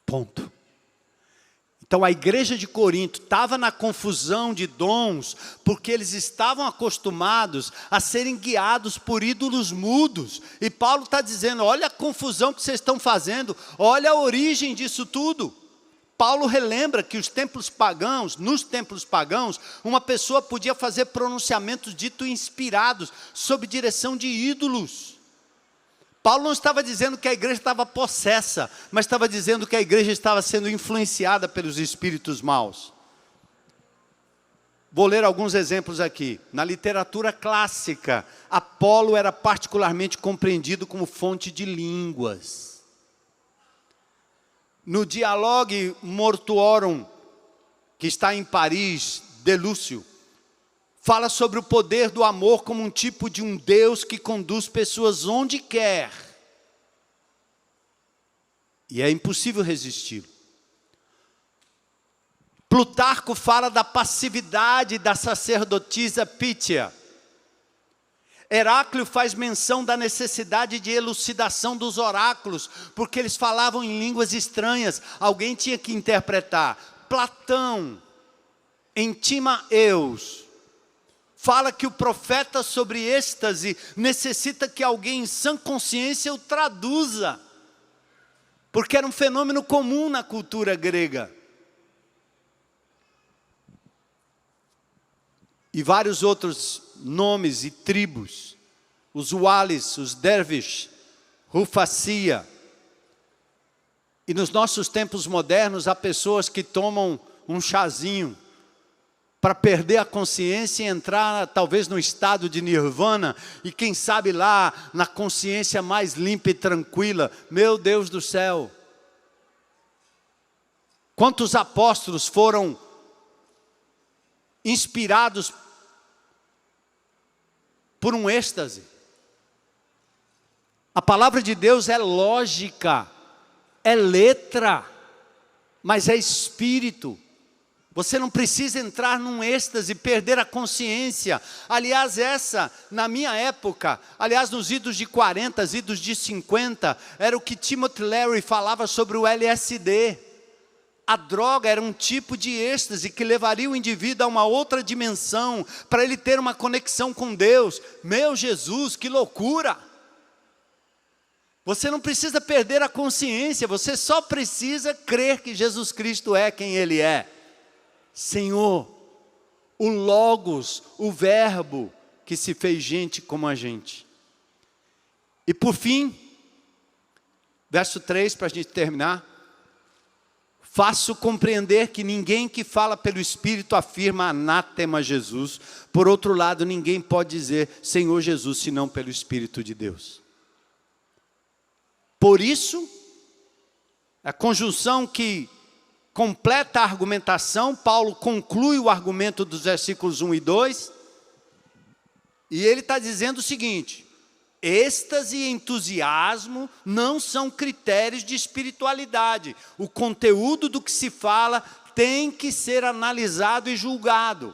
Ponto. Então a igreja de Corinto estava na confusão de dons, porque eles estavam acostumados a serem guiados por ídolos mudos. E Paulo está dizendo: olha a confusão que vocês estão fazendo, olha a origem disso tudo. Paulo relembra que nos templos pagãos, uma pessoa podia fazer pronunciamentos ditos inspirados, sob direção de ídolos. Paulo não estava dizendo que a igreja estava possessa, mas estava dizendo que a igreja estava sendo influenciada pelos espíritos maus. Vou ler alguns exemplos aqui. Na literatura clássica, Apolo era particularmente compreendido como fonte de línguas. No Dialogue Mortuorum, que está em Paris, de Lúcio, fala sobre o poder do amor como um tipo de um Deus que conduz pessoas onde quer. E é impossível resisti-lo. Plutarco fala da passividade da sacerdotisa Pítia. Heráclito faz menção da necessidade de elucidação dos oráculos, porque eles falavam em línguas estranhas, alguém tinha que interpretar. Platão, em Timaeus, fala que o profeta sobre êxtase necessita que alguém em sã consciência o traduza, porque era um fenômeno comum na cultura grega. E vários outros nomes e tribos, os Walis, os Dervish, Rufacia. E nos nossos tempos modernos, há pessoas que tomam um chazinho para perder a consciência e entrar talvez no estado de nirvana, e quem sabe lá, na consciência mais limpa e tranquila. Meu Deus do céu! Quantos apóstolos foram inspirados por um êxtase? A palavra de Deus é lógica, é letra, mas é espírito. Você não precisa entrar num êxtase e perder a consciência. Aliás, na minha época, nos idos de 40, idos de 50, era o que Timothy Leary falava sobre o LSD. A droga era um tipo de êxtase que levaria o indivíduo a uma outra dimensão, para ele ter uma conexão com Deus. Meu Jesus, que loucura! Você não precisa perder a consciência, você só precisa crer que Jesus Cristo é quem Ele é. Senhor, o Logos, o Verbo que se fez gente como a gente. E por fim, verso 3, para a gente terminar. Faço compreender que ninguém que fala pelo Espírito afirma anátema Jesus. Por outro lado, ninguém pode dizer Senhor Jesus, senão pelo Espírito de Deus. Por isso, a conjunção que completa a argumentação, Paulo conclui o argumento dos versículos 1 e 2, e ele está dizendo o seguinte: êxtase e entusiasmo não são critérios de espiritualidade. O conteúdo do que se fala tem que ser analisado e julgado.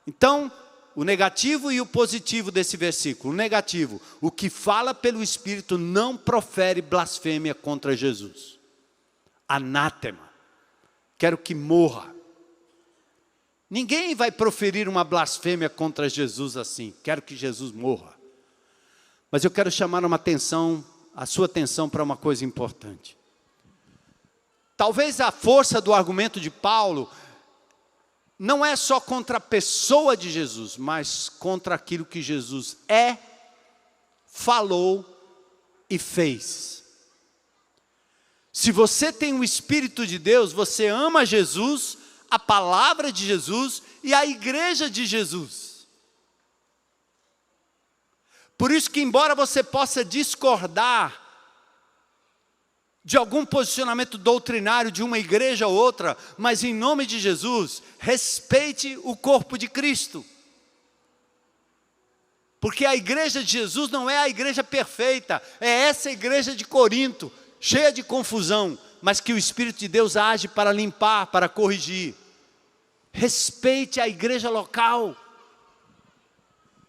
Então, o negativo e o positivo desse versículo. O negativo: o que fala pelo Espírito não profere blasfêmia contra Jesus. Anátema. Quero que morra. Ninguém vai proferir uma blasfêmia contra Jesus assim. Quero que Jesus morra. Mas eu quero chamar a sua atenção para uma coisa importante. Talvez a força do argumento de Paulo não é só contra a pessoa de Jesus, mas contra aquilo que Jesus é, falou e fez. Se você tem o Espírito de Deus, você ama Jesus, a palavra de Jesus e a igreja de Jesus. Por isso que, embora você possa discordar de algum posicionamento doutrinário de uma igreja ou outra, mas em nome de Jesus, respeite o corpo de Cristo. Porque a igreja de Jesus não é a igreja perfeita, é essa igreja de Corinto, cheia de confusão, mas que o Espírito de Deus age para limpar, para corrigir. Respeite a igreja local.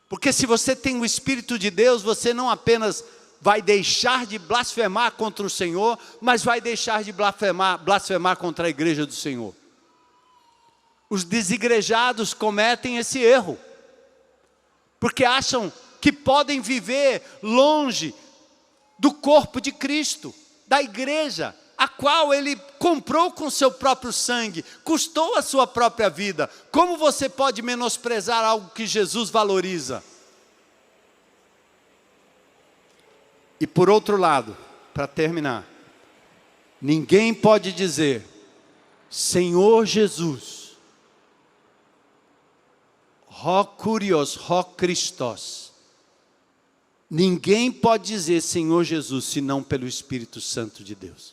Porque se você tem o Espírito de Deus, você não apenas vai deixar de blasfemar contra o Senhor, mas vai deixar de blasfemar contra a igreja do Senhor. Os desigrejados cometem esse erro, porque acham que podem viver longe do corpo de Cristo, da igreja, a qual Ele comprou com seu próprio sangue, custou a sua própria vida. Como você pode menosprezar algo que Jesus valoriza? E por outro lado, para terminar, ninguém pode dizer, Senhor Jesus, Ró Kurios, Ró Christos. Ninguém pode dizer Senhor Jesus, senão pelo Espírito Santo de Deus.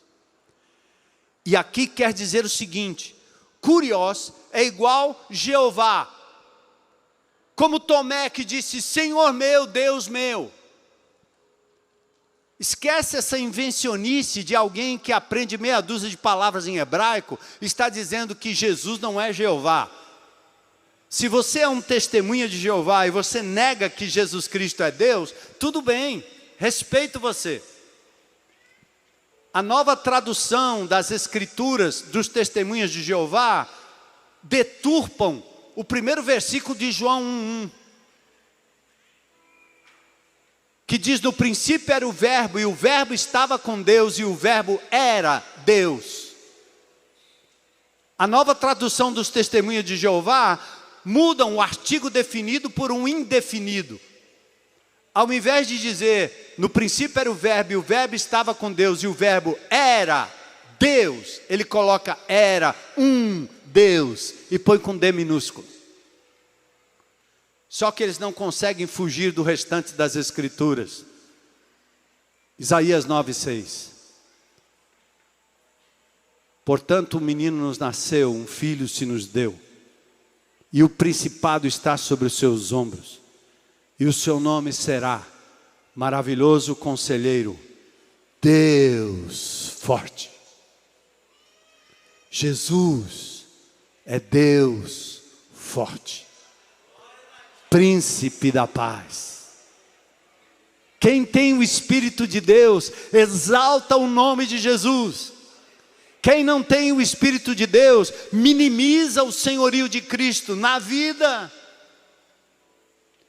E aqui quer dizer o seguinte, Kurios é igual Jeová. Como Tomé que disse, Senhor meu, Deus meu. Esquece essa invencionice de alguém que aprende meia dúzia de palavras em hebraico, está dizendo que Jesus não é Jeová. Se você é um testemunha de Jeová e você nega que Jesus Cristo é Deus, tudo bem, respeito você. A nova tradução das Escrituras dos testemunhas de Jeová deturpam o primeiro versículo de João 1:1. Que diz, no princípio era o verbo, e o verbo estava com Deus, e o verbo era Deus. A nova tradução dos testemunhas de Jeová mudam o artigo definido por um indefinido. Ao invés de dizer, no princípio era o verbo, e o verbo estava com Deus, e o verbo era Deus, ele coloca era um Deus, e põe com D minúsculo. Só que eles não conseguem fugir do restante das Escrituras. Isaías 9:6. Portanto, um menino nos nasceu, um filho se nos deu, e o principado está sobre os seus ombros, e o seu nome será Maravilhoso Conselheiro, Deus Forte. Jesus é Deus Forte, Príncipe da Paz. Quem tem o Espírito de Deus, exalta o nome de Jesus. Quem não tem o Espírito de Deus, minimiza o senhorio de Cristo na vida.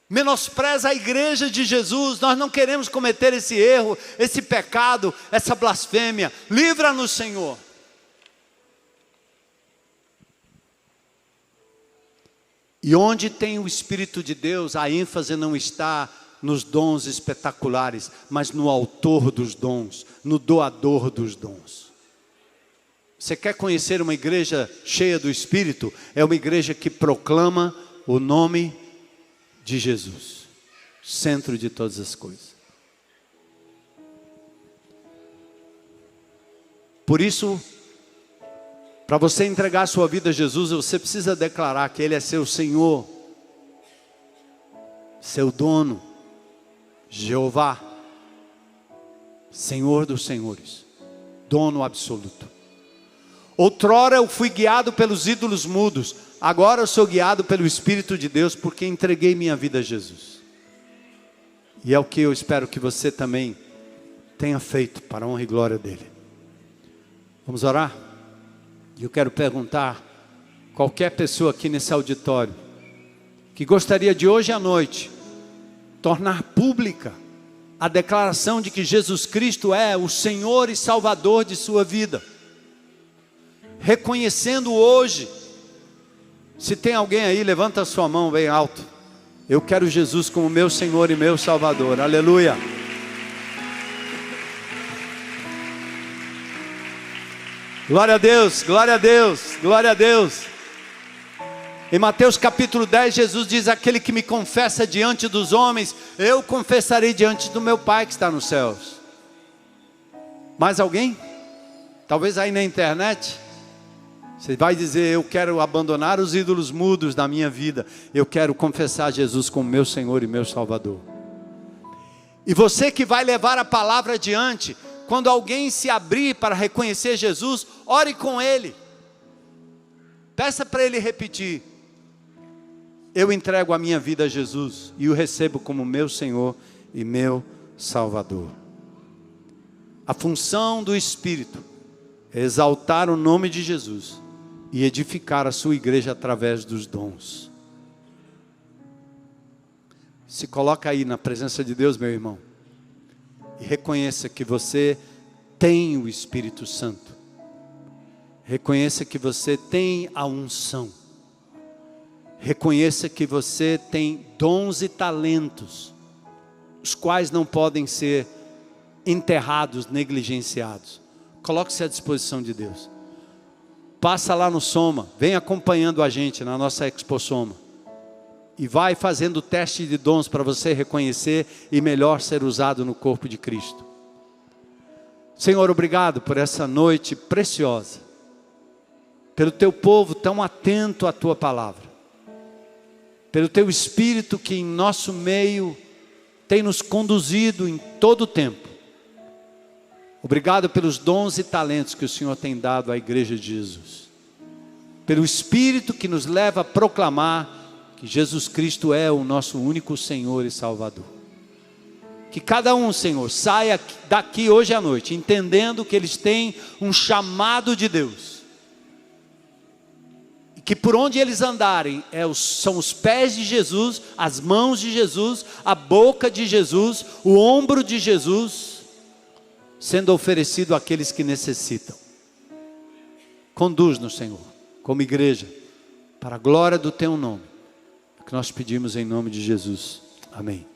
Menospreza a igreja de Jesus. Nós não queremos cometer esse erro, esse pecado, essa blasfêmia. Livra-nos, Senhor. E onde tem o Espírito de Deus, a ênfase não está nos dons espetaculares, mas no autor dos dons, no doador dos dons. Você quer conhecer uma igreja cheia do Espírito? É uma igreja que proclama o nome de Jesus, centro de todas as coisas. Por isso, para você entregar a sua vida a Jesus, você precisa declarar que Ele é seu Senhor, seu dono, Jeová, Senhor dos senhores, dono absoluto. Outrora eu fui guiado pelos ídolos mudos, agora eu sou guiado pelo Espírito de Deus, porque entreguei minha vida a Jesus. E é o que eu espero que você também tenha feito, para a honra e glória dEle. Vamos orar? Eu quero perguntar, qualquer pessoa aqui nesse auditório, que gostaria de hoje à noite, tornar pública a declaração de que Jesus Cristo é o Senhor e Salvador de sua vida, reconhecendo hoje, se tem alguém aí, levanta a sua mão bem alto, eu quero Jesus como meu Senhor e meu Salvador, aleluia. Glória a Deus, glória a Deus, glória a Deus. Em Mateus capítulo 10, Jesus diz, aquele que me confessa diante dos homens, eu confessarei diante do meu Pai que está nos céus. Mais alguém? Talvez aí na internet, você vai dizer, eu quero abandonar os ídolos mudos da minha vida, eu quero confessar Jesus como meu Senhor e meu Salvador. E você que vai levar a palavra adiante, quando alguém se abrir para reconhecer Jesus, ore com ele. Peça para ele repetir, eu entrego a minha vida a Jesus e o recebo como meu Senhor e meu Salvador. A função do Espírito é exaltar o nome de Jesus e edificar a sua igreja através dos dons. Se coloca aí na presença de Deus, meu irmão, e reconheça que você tem o Espírito Santo. Reconheça que você tem a unção. Reconheça que você tem dons e talentos, os quais não podem ser enterrados, negligenciados. Coloque-se à disposição de Deus. Passa lá no Soma, vem acompanhando a gente na nossa Expo Soma. E vai fazendo o teste de dons para você reconhecer e melhor ser usado no corpo de Cristo. Senhor, obrigado por essa noite preciosa. Pelo teu povo tão atento à tua palavra. Pelo teu Espírito que em nosso meio tem nos conduzido em todo o tempo. Obrigado pelos dons e talentos que o Senhor tem dado à igreja de Jesus. Pelo Espírito que nos leva a proclamar que Jesus Cristo é o nosso único Senhor e Salvador. Que cada um, Senhor, saia daqui hoje à noite, entendendo que eles têm um chamado de Deus. E que por onde eles andarem, são os pés de Jesus, as mãos de Jesus, a boca de Jesus, o ombro de Jesus, sendo oferecido àqueles que necessitam. Conduz-nos, Senhor, como igreja, para a glória do teu nome. Que nós pedimos em nome de Jesus. Amém.